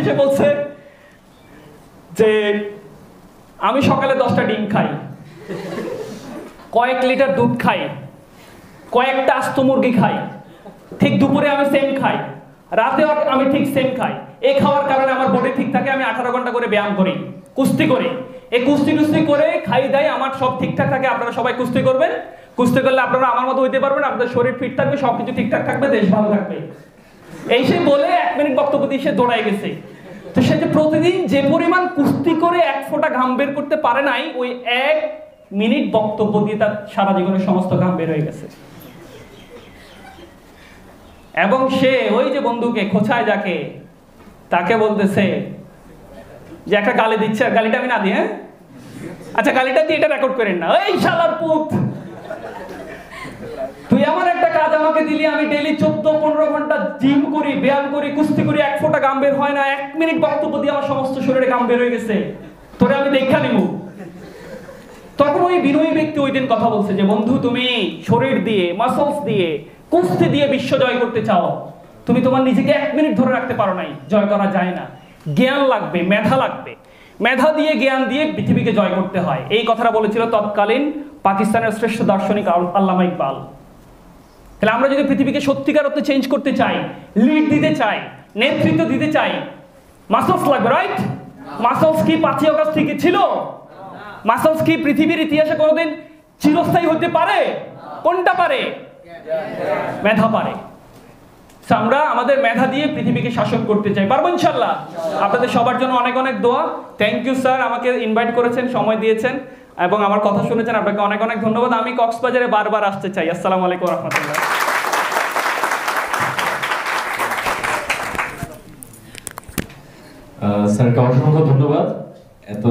এসে বলছে যে আমি সকালে 10টা ডিম খাই, কয়েক লিটার দুধ খাই, কয়েকটা আস্ত মুরগি খাই, ঠিক দুপুরে আমি সেম খাই, রাতে আমি ঠিক সেম খাই। এই খাওয়ার কারণে আমার বডি ঠিক থাকে, আমি 18 ঘন্টা করে ব্যায়াম করি, কুস্তি করি। এই কুস্তি করে খাই দেয়, আমার সব ঠিকঠাক থাকে। আপনারা সবাই কুস্তি করবেন, কুস্তি করলে আপনারা আমার মতো হইতে পারবেন, আপনাদের শরীর ফিট থাকবে, সবকিছু ঠিকঠাক থাকবে, দেশ ভালো থাকবে। এই সে বলে 1 মিনিট বক্তব্য দিয়ে সে দৌড়ায় গেছে। তো সে যে প্রতিদিন যে পরিমাণ কুস্তি করে 1 ফোঁটা ঘাম বের করতে পারে নাই, ওই 1 মিনিট বক্তব্য দিয়ে তার সারা জীবনের সমস্ত ঘাম বের হয়ে গেছে। এবং সে ওই যে বন্ধুকে খোঁচায় যাকে, তাকে বলতেছে যে একটা গালি দিচ্ছে, গালিটা আমি না দিই, হ্যাঁ আচ্ছা গালিটা দিয়ে এটা রেকর্ড করেন না, এই শালার পুত, তুই আমার একটা কাজ আমাকে দিলি, আমি ডেইলি 14-15 ঘন্টা জিম করি, ব্যায়াম করি, কুস্তি করি, 1 ফোঁটা ঘাম বের হয় না, 1 মিনিট বক্তব্য দিয়ে আমার সমস্ত শরীরে ঘাম বের হয়ে গেছে, তোরে আমি দেখা নিব। তখন ওই বিনয়ী ব্যক্তি ওই দিন কথা বলছে যে বন্ধু, তুমি শরীর দিয়ে, মাসলস দিয়ে, কুস্তি দিয়ে বিশ্ব জয় করতে চাও, তুমি তোমার নিজেকে 1 মিনিট ধরে রাখতে পারো নাই, জয় করা যায় না। জ্ঞান লাগবে, মেধা লাগবে, মেধা দিয়ে জ্ঞান দিয়ে পৃথিবীকে জয় করতে হয়। এই কথাটা বলেছিল তৎকালীন পাকিস্তানের শ্রেষ্ঠ দার্শনিক আল্লামা ইকবাল। তাহলে আমরা যদি পৃথিবীকে সত্যিকার অর্থে চেঞ্জ করতে চাই, লিড দিতে চাই, নেতৃত্ব দিতে চাই, মাসলস লাগবে, রাইট? মাসলস কি 5ই আগস্ট থেকে ছিল? মাসলস কি পৃথিবীর ইতিহাসে কোনোদিন চিরস্থায়ী হতে পারে? কোনটা পারে? মেধা পারে। আমরা আমাদের মেধা দিয়ে পৃথিবীকে শাসন করতে চাই, পারবো ইনশাআল্লাহ। আপনাদের সবার জন্য অনেক অনেক দোয়া। থ্যাংক ইউ স্যার, আমাকে ইনভাইট করেছেন, সময় দিয়েছেন এবং আমার কথা শুনেছেন, আপনাকে অনেক অনেক ধন্যবাদ। আমি কক্সবাজারে বারবার আসতে চাই। আসসালামু আলাইকুম ওয়া রাহমাতুল্লাহ। স্যারকে অসংখ্য ধন্যবাদ। এত